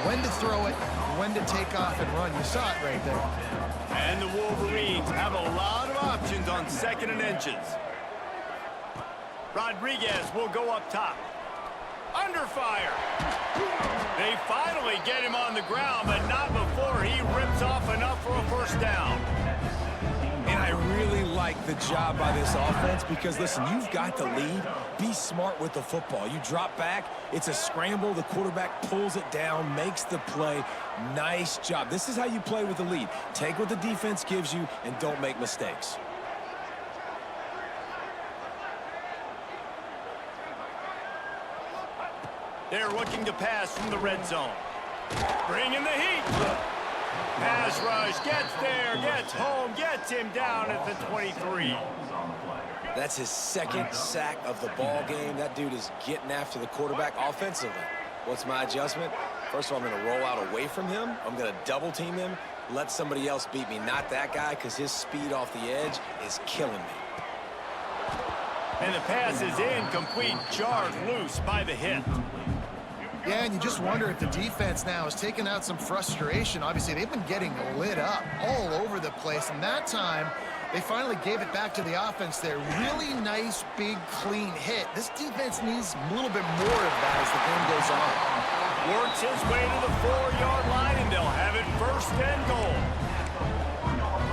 when to throw it, when to take off and run. You saw it right there. And the Wolverines have a lot of options on 2nd and inches. Rodriguez will go up top. Under fire. They finally get him on the ground, but not before he rips off enough for a first down. And I really like the job by this offense because, listen, you've got the lead. Be smart with the football. You drop back, it's a scramble. The quarterback pulls it down, makes the play. Nice job. This is how you play with the lead. Take what the defense gives you and don't make mistakes. They're looking to pass from the red zone. Bring in the heat. Pass rush, gets there, gets home, gets him down at the 23. That's his 2nd sack of the ball game. That dude is getting after the quarterback offensively. What's my adjustment? First of all, I'm going to roll out away from him. I'm going to double team him, let somebody else beat me, not that guy, because his speed off the edge is killing me. And the pass is incomplete, jarred loose by the hit. Yeah, and you just wonder if the defense now is taking out some frustration. Obviously, they've been getting lit up all over the place, and that time, they finally gave it back to the offense there. Really nice, big, clean hit. This defense needs a little bit more of that as the game goes on. Works his way to the 4-yard line, and they'll have it 1st and goal.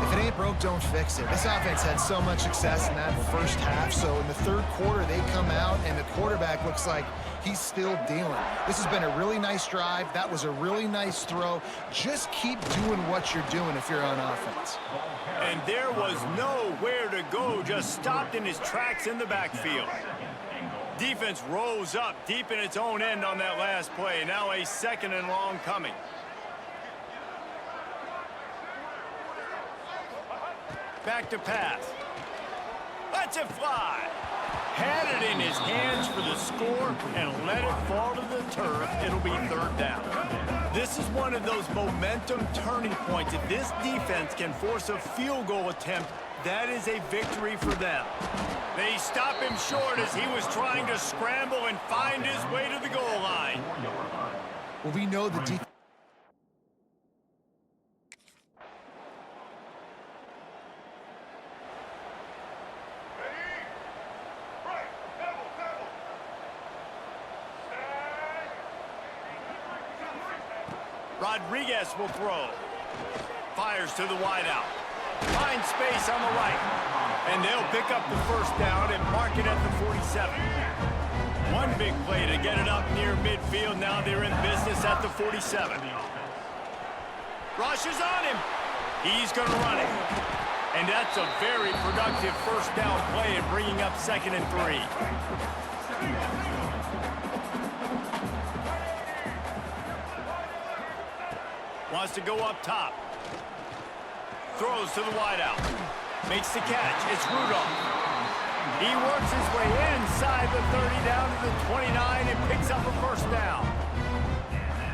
If it ain't broke, don't fix it. This offense had so much success in that first half, so in the 3rd quarter, they come out, and the quarterback looks like he's still dealing. This has been a really nice drive. That was a really nice throw. Just keep doing what you're doing if you're on offense. And there was nowhere to go, just stopped in his tracks in the backfield. Defense rose up deep in its own end on that last play. Now a 2nd and long coming. Back to pass. Lets it fly. Had it in his hands for the score and let it fall to the turf. It'll be 3rd down. This is one of those momentum turning points. If this defense can force a field goal attempt, that is a victory for them. They stop him short as he was trying to scramble and find his way to the goal line. Well, we know the defense. Rodriguez will throw. Fires to the wideout. Finds space on the right. And they'll pick up the 1st down and mark it at the 47. One big play to get it up near midfield. Now they're in business at the 47. Rush is on him. He's going to run it. And that's a very productive 1st down play and bringing up 2nd and 3. Wants to go up top. Throws to the wideout. Makes the catch. It's Rudolph. He works his way inside the 30 down to the 29 and picks up a 1st down.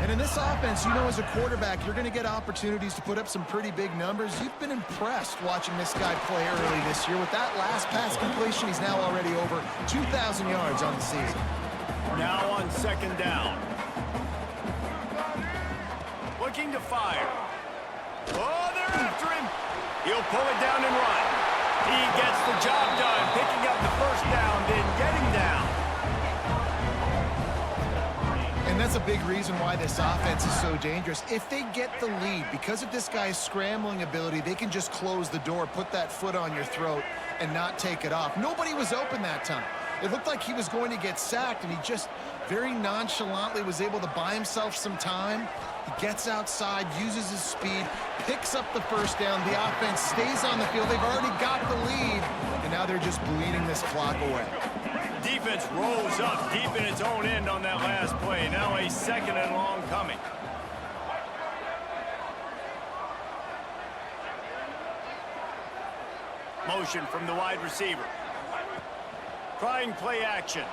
And in this offense, you know, as a quarterback, you're going to get opportunities to put up some pretty big numbers. You've been impressed watching this guy play early this year. With that last pass completion, he's now already over 2,000 yards on the season. Now on 2nd down. Looking to fire. Oh, they're after him. He'll pull it down and run. He gets the job done, picking up the 1st down, then getting down. And that's a big reason why this offense is so dangerous. If they get the lead, because of this guy's scrambling ability, they can just close the door, put that foot on your throat, and not take it off. Nobody was open that time. It looked like he was going to get sacked, and he just very nonchalantly was able to buy himself some time. He gets outside, uses his speed, picks up the 1st down. The offense stays on the field. They've already got the lead, and now they're just bleeding this clock away. Defense rolls up deep in its own end on that last play. Now a 2nd and long coming. Motion from the wide receiver. Trying play action.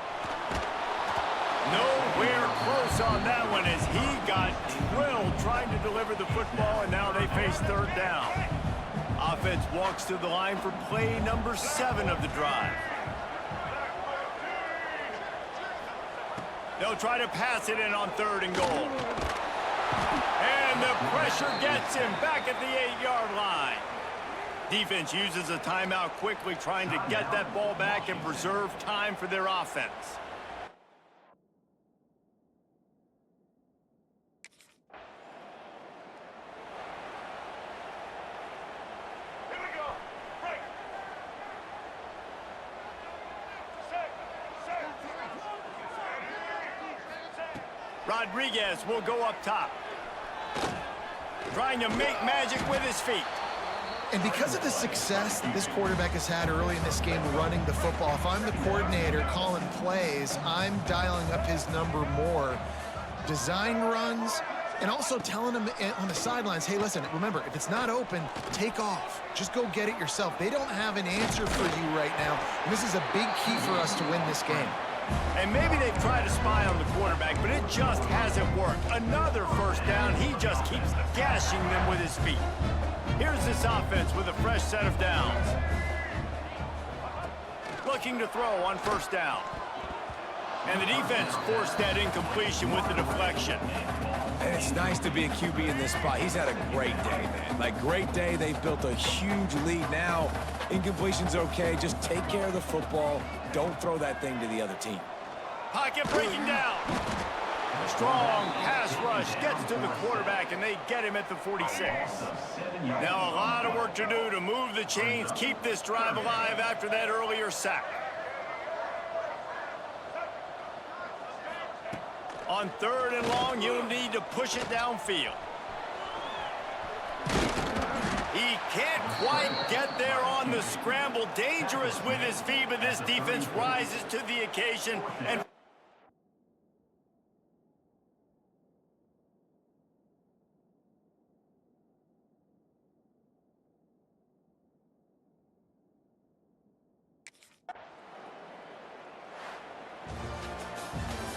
Nowhere close on that one as he got drilled trying to deliver the football, and now they face third down. Offense walks to the line for play number 7 of the drive. They'll try to pass it in on 3rd and goal. And the pressure gets him back at the 8-yard line. Defense uses a timeout quickly, trying to get that ball back and preserve time for their offense. Rodriguez will go up top. Trying to make magic with his feet. And because of the success that this quarterback has had early in this game running the football, if I'm the coordinator calling plays, I'm dialing up his number more. Design runs, and also telling him on the sidelines, hey, listen, remember, if it's not open, take off. Just go get it yourself. They don't have an answer for you right now, and this is a big key for us to win this game. And maybe they've tried to spy on the quarterback, but it just hasn't worked. Another first down. He just keeps gashing them with his feet. Here's this offense with a fresh set of downs. Looking to throw on first down. And the defense forced that incompletion with the deflection. And it's nice to be a QB in this spot. He's had a great day, man. Like, great day. They've built a huge lead now. Incompletion's okay. Just take care of the football. Don't throw that thing to the other team. Pocket breaking down. Strong pass rush gets to the quarterback, and they get him at the 46. Now a lot of work to do to move the chains, keep this drive alive after that earlier sack. On 3rd and long, you'll need to push it downfield. He can't quite get there on the scramble. Dangerous with his feet, but this defense rises to the occasion and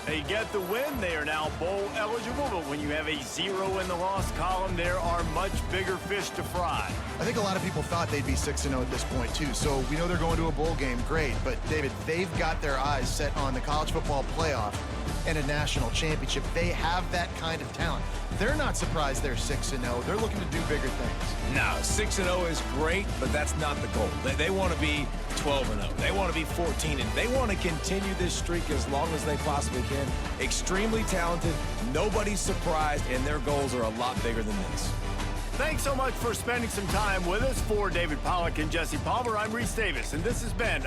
they get the win. They are now bowl eligible, but when you have a 0 in the loss column, there are much bigger fish to fry. I think a lot of people thought they'd be 6-0 at this point, too. So we know they're going to a bowl game. Great. But, David, they've got their eyes set on the college football playoff and a national championship. They have that kind of talent. They're not surprised they're 6-0. They're looking to do bigger things. No, 6-0 is great, but that's not the goal. They want to be 12-0. They want to be 14-0. They want to continue this streak as long as they possibly can. Extremely talented. Nobody's surprised, and their goals are a lot bigger than this. Thanks so much for spending some time with us. For David Pollack and Jesse Palmer, I'm Reese Davis, and this has been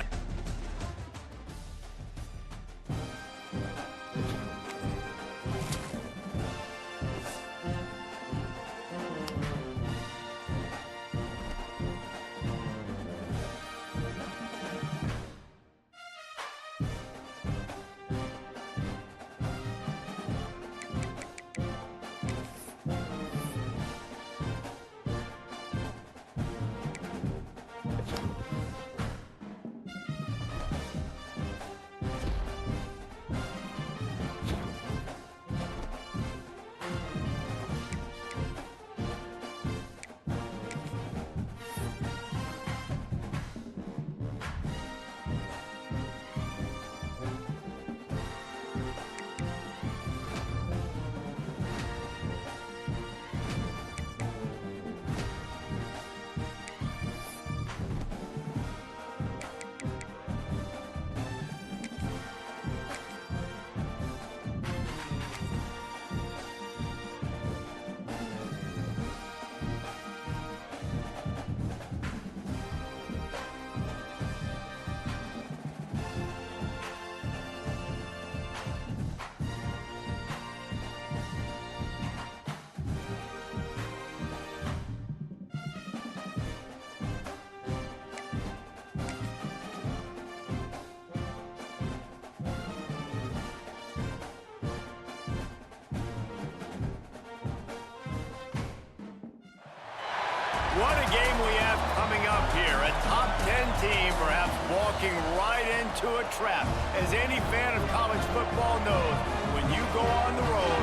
What a game we have coming up here. A top 10 team perhaps walking right into a trap. As any fan of college football knows, when you go on the road,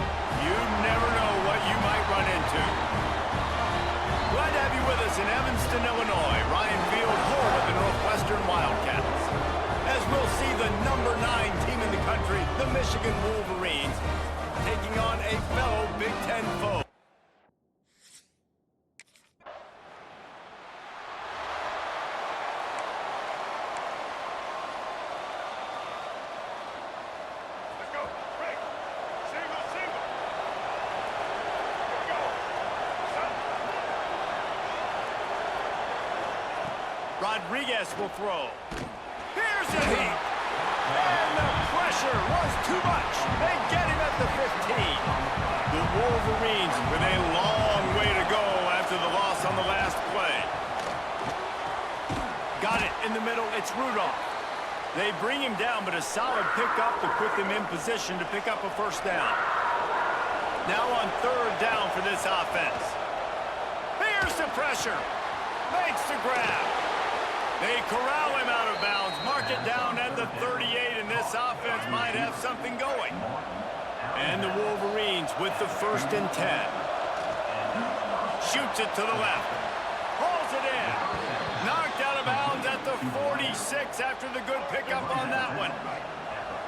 Michigan Wolverines taking on a fellow Big Ten foe. Let's go. Break. Single, single. Here we go. Rodriguez will throw. Here's a heat. And the pressure was too much. They get him at the 15. The Wolverines with a long way to go after the loss on the last play. Got it in the middle. It's Rudolph. They bring him down, but a solid pickup to put them in position to pick up a first down. Now on third down for this offense. Here's the pressure. Makes the grab. They corral him out of bounds, mark it down at the 38, and this offense might have something going. And the Wolverines with the 1st and 10. Shoots it to the left. Hauls it in. Knocked out of bounds at the 46 after the good pickup on that one.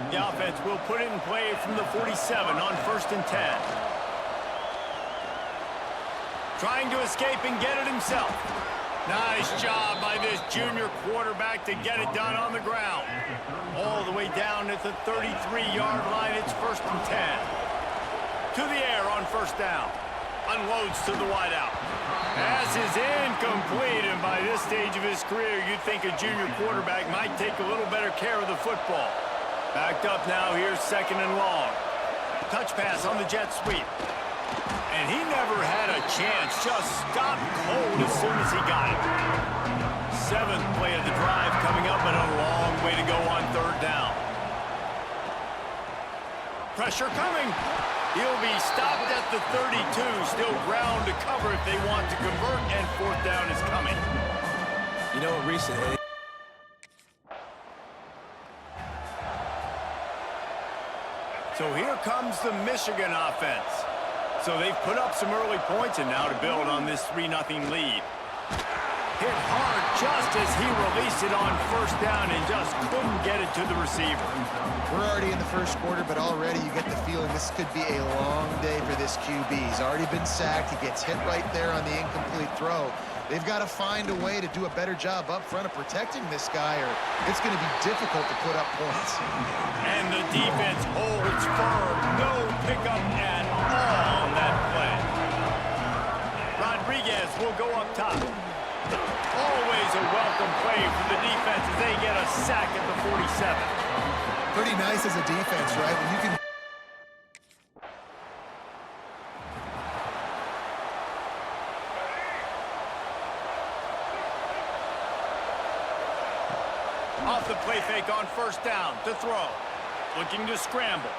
The offense will put it in play from the 47 on 1st and 10. Trying to escape and get it himself. Nice job by this junior quarterback to get it done on the ground. All the way down at the 33-yard line, it's 1st and 10. To the air on 1st down. Unloads to the wideout. Pass is incomplete, and by this stage of his career, you'd think a junior quarterback might take a little better care of the football. Backed up now, here's 2nd and long. Touch pass on the jet sweep. And he never had a chance, just stopped cold as soon as he got it. 7th play of the drive coming up, but a long way to go on 3rd down. Pressure coming. He'll be stopped at the 32, still ground to cover if they want to convert, and 4th down is coming. You know what, recently... So here comes the Michigan offense. So they've put up some early points, and now to build on this 3-0 lead. Hit hard just as he released it on 1st down and just couldn't get it to the receiver. We're already in the 1st quarter, but already you get the feeling this could be a long day for this QB. He's already been sacked. He gets hit right there on the incomplete throw. They've got to find a way to do a better job up front of protecting this guy, or it's going to be difficult to put up points. And the defense holds firm. No pickup at all on that play. Rodriguez will go up top. Always a welcome play for the defense as they get a sack at the 47. Pretty nice as a defense, right? When you can... Off the play fake on 1st down to throw. Looking to scramble.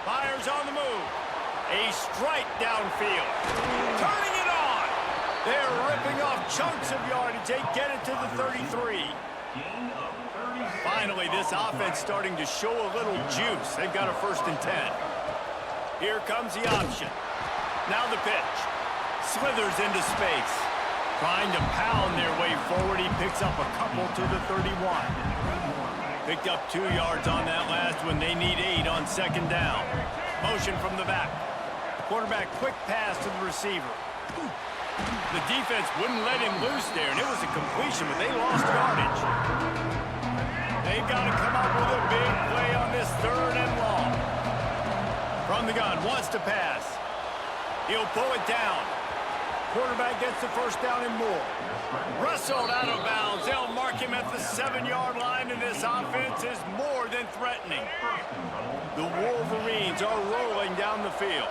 Fires on the move. A strike downfield. Turning it on. They're ripping off chunks of yardage. They get it to the 33. Finally, this offense starting to show a little juice. They've got a 1st and 10. Here comes the option. Now the pitch. Slithers into space. Trying to pound their way forward. He picks up a couple to the 31. Picked up 2 yards on that last one. They need 8 on 2nd down. Motion from the back. Quarterback quick pass to the receiver. The defense wouldn't let him loose there, and it was a completion, but they lost yardage. They've got to come up with a big play on this 3rd and long. From the gun, wants to pass. He'll pull it down. Quarterback gets the 1st down and more. Wrestled out of bounds. They'll mark him at the 7-yard line, and this offense is more than threatening. The Wolverines are rolling down the field.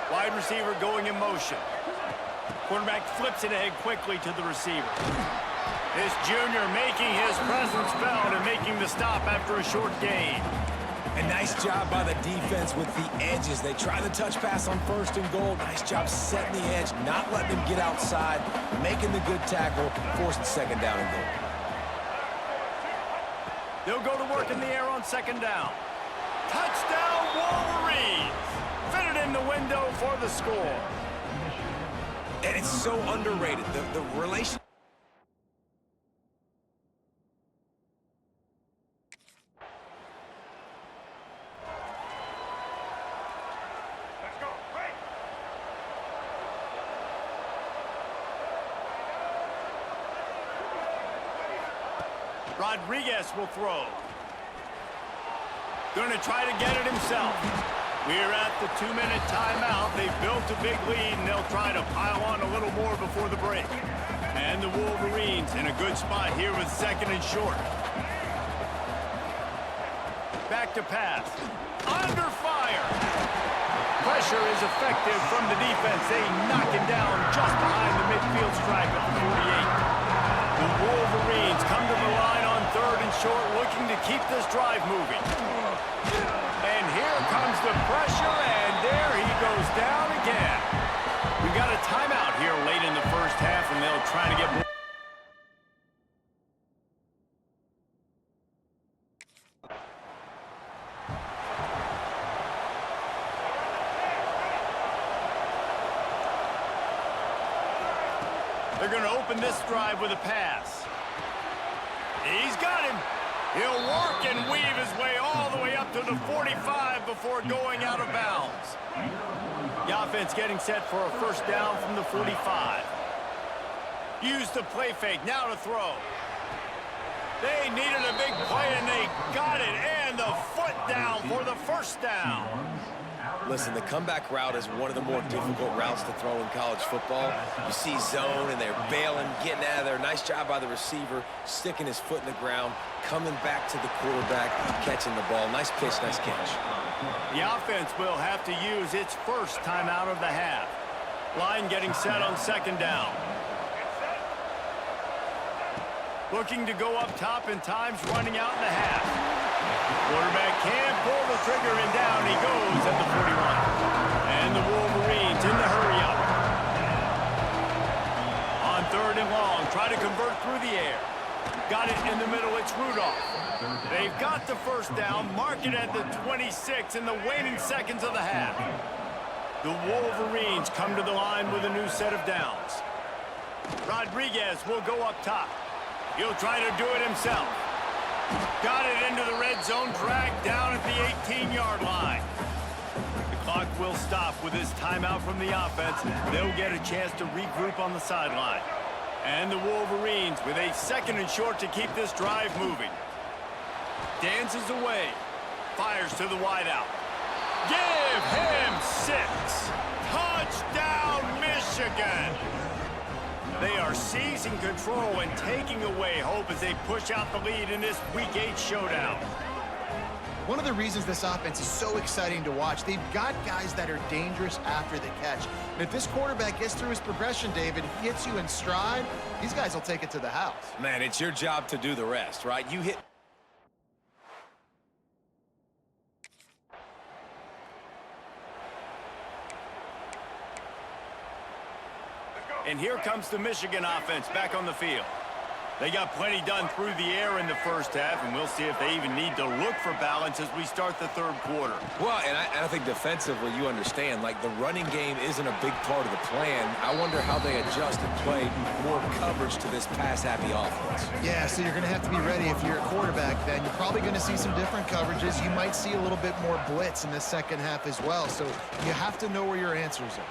Wide receiver going in motion. Quarterback flips it ahead quickly to the receiver. This junior making his presence felt and making the stop after a short gain. A nice job by the defense with the edges. They try the touch pass on 1st and goal. Nice job setting the edge, not letting them get outside, making the good tackle, forcing 2nd down and goal. They'll go to work in the air on 2nd down. Touchdown, Wolverines! Fitted in the window for the score. And it's so underrated. The relation. Rodriguez will throw. Going to try to get it himself. We're at the 2-minute timeout. They've built a big lead, and they'll try to pile on a little more before the break. And the Wolverines in a good spot here with 2nd and short. Back to pass. Under fire. Pressure is effective from the defense. They knock him down just behind the midfield stripe at the 48. The Wolverines come to the line on 3rd and short, looking to keep this drive moving. And here comes the pressure, and there he goes down again. We got a timeout here late in the first half, and they'll try to get more. They're going to open this drive with a pass. He's got him. He'll work and weave his way all the way up to the 45 before going out of bounds. The offense getting set for a first down from the 45. Use the play fake, now to throw. They needed a big play, and they got it, and the foot down for the first down. Listen, the comeback route is one of the more difficult routes to throw in college football. You see zone, and they're bailing, getting out of there. Nice job by the receiver, sticking his foot in the ground, coming back to the quarterback, catching the ball. Nice pitch, nice catch. The offense will have to use its first timeout of the half. Line getting set on 2nd down. Looking to go up top, and time's running out in the half. Quarterback can't pull the trigger, and down he goes at the 41. And the Wolverines in the hurry-up. On 3rd and long, try to convert through the air. Got it in the middle, it's Rudolph. They've got the first down, mark it at the 26 in the waning seconds of the half. The Wolverines come to the line with a new set of downs. Rodriguez will go up top. He'll try to do it himself. Got it into the red zone, dragged down at the 18-yard line. The clock will stop with this timeout from the offense. They'll get a chance to regroup on the sideline. And the Wolverines with a 2nd and short to keep this drive moving. Dances away. Fires to the wideout. Give him 6. Touchdown, Michigan! They are seizing control and taking away hope as they push out the lead in this Week 8 showdown. One of the reasons this offense is so exciting to watch, they've got guys that are dangerous after the catch. And if this quarterback gets through his progression, David, he hits you in stride, these guys will take it to the house. Man, it's your job to do the rest, right? You hit... And here comes the Michigan offense back on the field. They got plenty done through the air in the first half, and we'll see if they even need to look for balance as we start the 3rd quarter. Well, and I think defensively, you understand, like the running game isn't a big part of the plan. I wonder how they adjust and play more coverage to this pass-happy offense. Yeah, so you're going to have to be ready if you're a quarterback then. You're probably going to see some different coverages. You might see a little bit more blitz in the 2nd half as well, so you have to know where your answers are.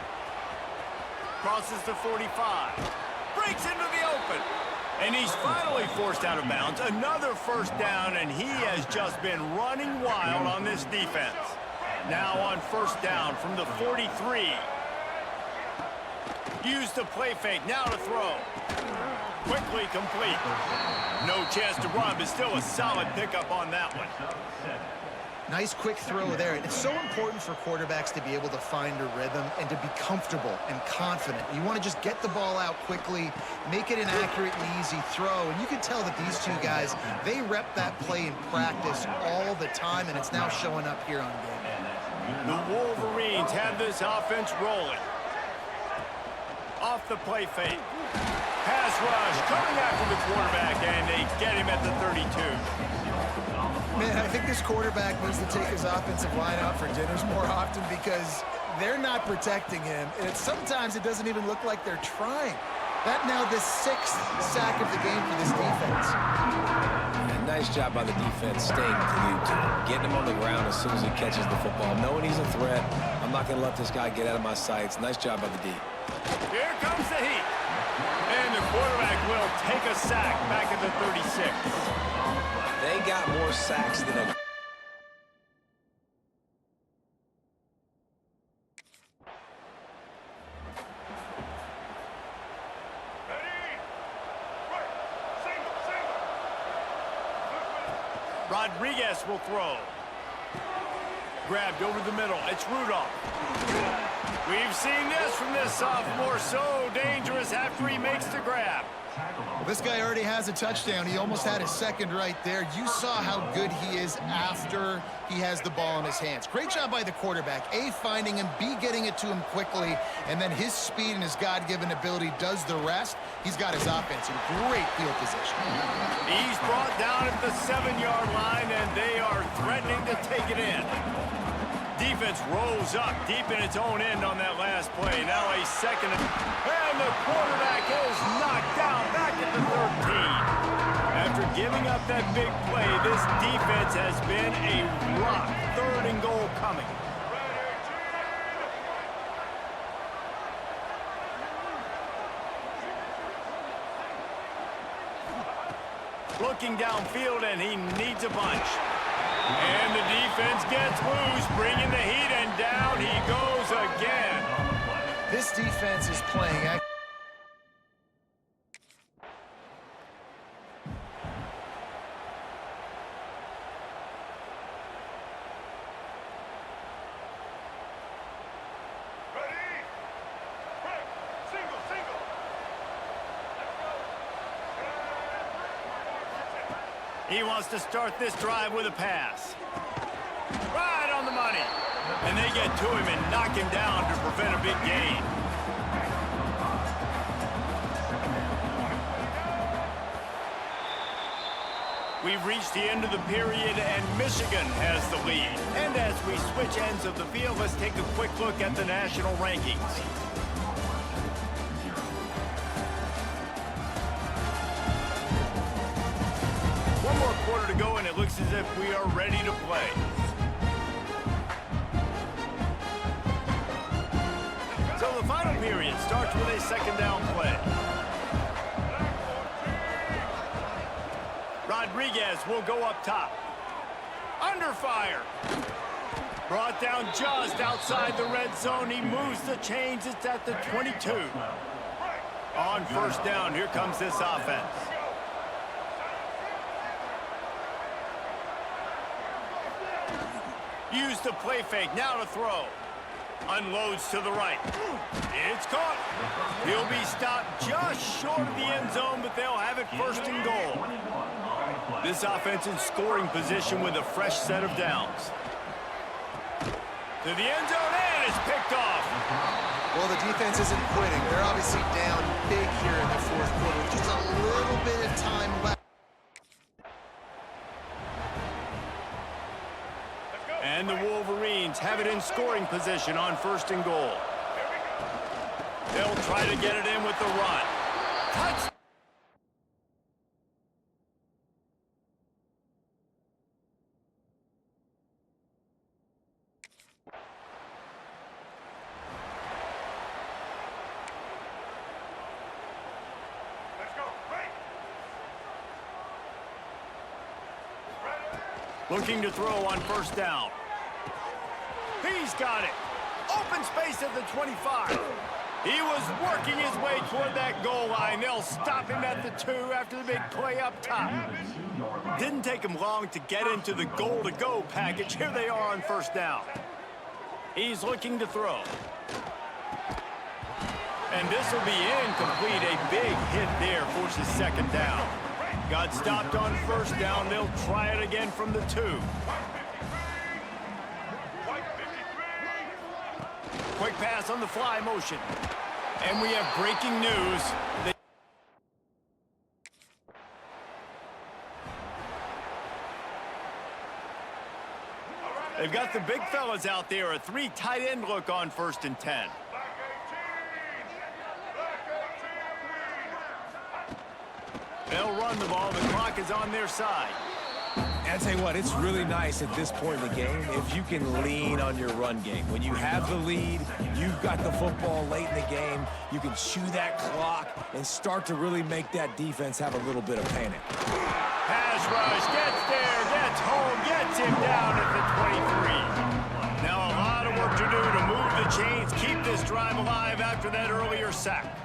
Crosses the 45. Breaks into the open. And he's finally forced out of bounds. Another first down, and he has just been running wild on this defense. Now on 1st down from the 43. Use the play fake, now to throw. Quickly complete. No chance to run, but still a solid pickup on that one. Nice quick throw there. It's so important for quarterbacks to be able to find a rhythm and to be comfortable and confident. You want to just get the ball out quickly, make it an accurate and easy throw. And you can tell that these two guys, they rep that play in practice all the time, and it's now showing up here on game. The Wolverines have this offense rolling. Off the play fake. Pass rush coming after the quarterback, and they get him at the 32. Man, I think this quarterback needs to take his offensive line out for dinners more often because they're not protecting him. And sometimes it doesn't even look like they're trying. That now the 6th sack of the game for this defense. And nice job by the defense staying glued to him, getting him on the ground as soon as he catches the football, knowing he's a threat. I'm not going to let this guy get out of my sights. Nice job by the D. Here comes the heat. And the quarterback will take a sack back at the 36. They got more sacks than a... Rodriguez will throw. Grabbed over the middle. It's Rudolph. We've seen this from this sophomore. So dangerous after he makes the grab. Well, this guy already has a touchdown. He almost had his second right there. You saw how good he is after he has the ball in his hands. Great job by the quarterback. A, finding him, B, getting it to him quickly, and then his speed and his God-given ability does the rest. He's got his offense in great field position. He's brought down at the 7-yard line, and they are threatening to take it in. Defense rolls up deep in its own end on that last play. Now a second, and the quarterback is knocked down back at the 13. After giving up that big play, this defense has been a rock. 3rd and goal coming. Looking downfield, and he needs a bunch. And the defense gets loose, bringing the heat, and down he goes again. This defense is playing. He wants to start this drive with a pass. Right on the money. And they get to him and knock him down to prevent a big gain. We've reached the end of the period, and Michigan has the lead. And as we switch ends of the field, let's take a quick look at the national rankings. One more quarter to go, and it looks as if we are ready to play. So the final period starts with a 2nd down play. Rodriguez will go up top. Under fire. Brought down just outside the red zone. He moves the chains. It's at the 22. On 1st down, here comes this offense. Use the play fake, now to throw. Unloads to the right. It's caught. He'll be stopped just short of the end zone, but they'll have it 1st and goal. This offense in scoring position with a fresh set of downs. To the end zone, and it's picked off. Well, the defense isn't quitting. They're obviously down big here in the 4th quarter. Just a little bit of time left. And the Wolverines have it in scoring position on 1st and goal. They'll try to get it in with the run. Touch. Looking to throw on 1st down. He's got it. Open space at the 25. He was working his way toward that goal line. They'll stop him at the 2 after the big play up top. Didn't take him long to get into the goal-to-go package. Here they are on 1st down. He's looking to throw. And this will be incomplete. A big hit there forces 2nd down. Got stopped on 1st down. They'll try it again from the 2. Quick pass on the fly motion. And we have breaking news. They've got the big fellas out there. A 3 tight end look on 1st and 10. They'll run the ball. The clock is on their side. And I tell you what, it's really nice at this point in the game if you can lean on your run game. When you have the lead, you've got the football late in the game, you can chew that clock and start to really make that defense have a little bit of panic. Has pass rush. Gets there, gets home, gets him down at the 23. Now a lot of work to do to move the chains, keep this drive alive after that earlier sack.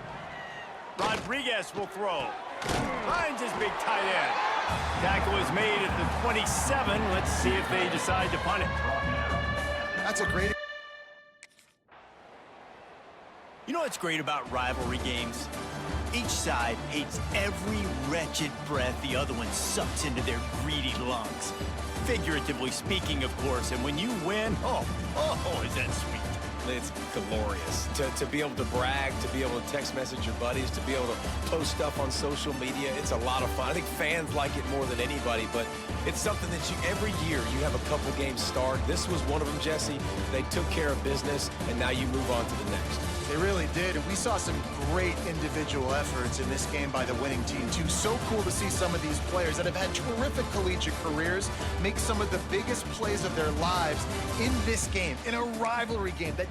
Rodriguez will throw. Finds his big tight end. Tackle is made at the 27. Let's see if they decide to punt it. That's a great... You know what's great about rivalry games? Each side hates every wretched breath the other one sucks into their greedy lungs. Figuratively speaking, of course, and when you win, oh, is that sweet. It's glorious to be able to brag, to be able to text message your buddies, to be able to post stuff on social media. It's a lot of fun. I think fans like it more than anybody, but it's something that every year you have a couple games start. This was one of them, Jesse. They took care of business, and now you move on to the next. They really did, and we saw some great individual efforts in this game by the winning team, too. So cool to see some of these players that have had terrific collegiate careers make some of the biggest plays of their lives in this game, in a rivalry game that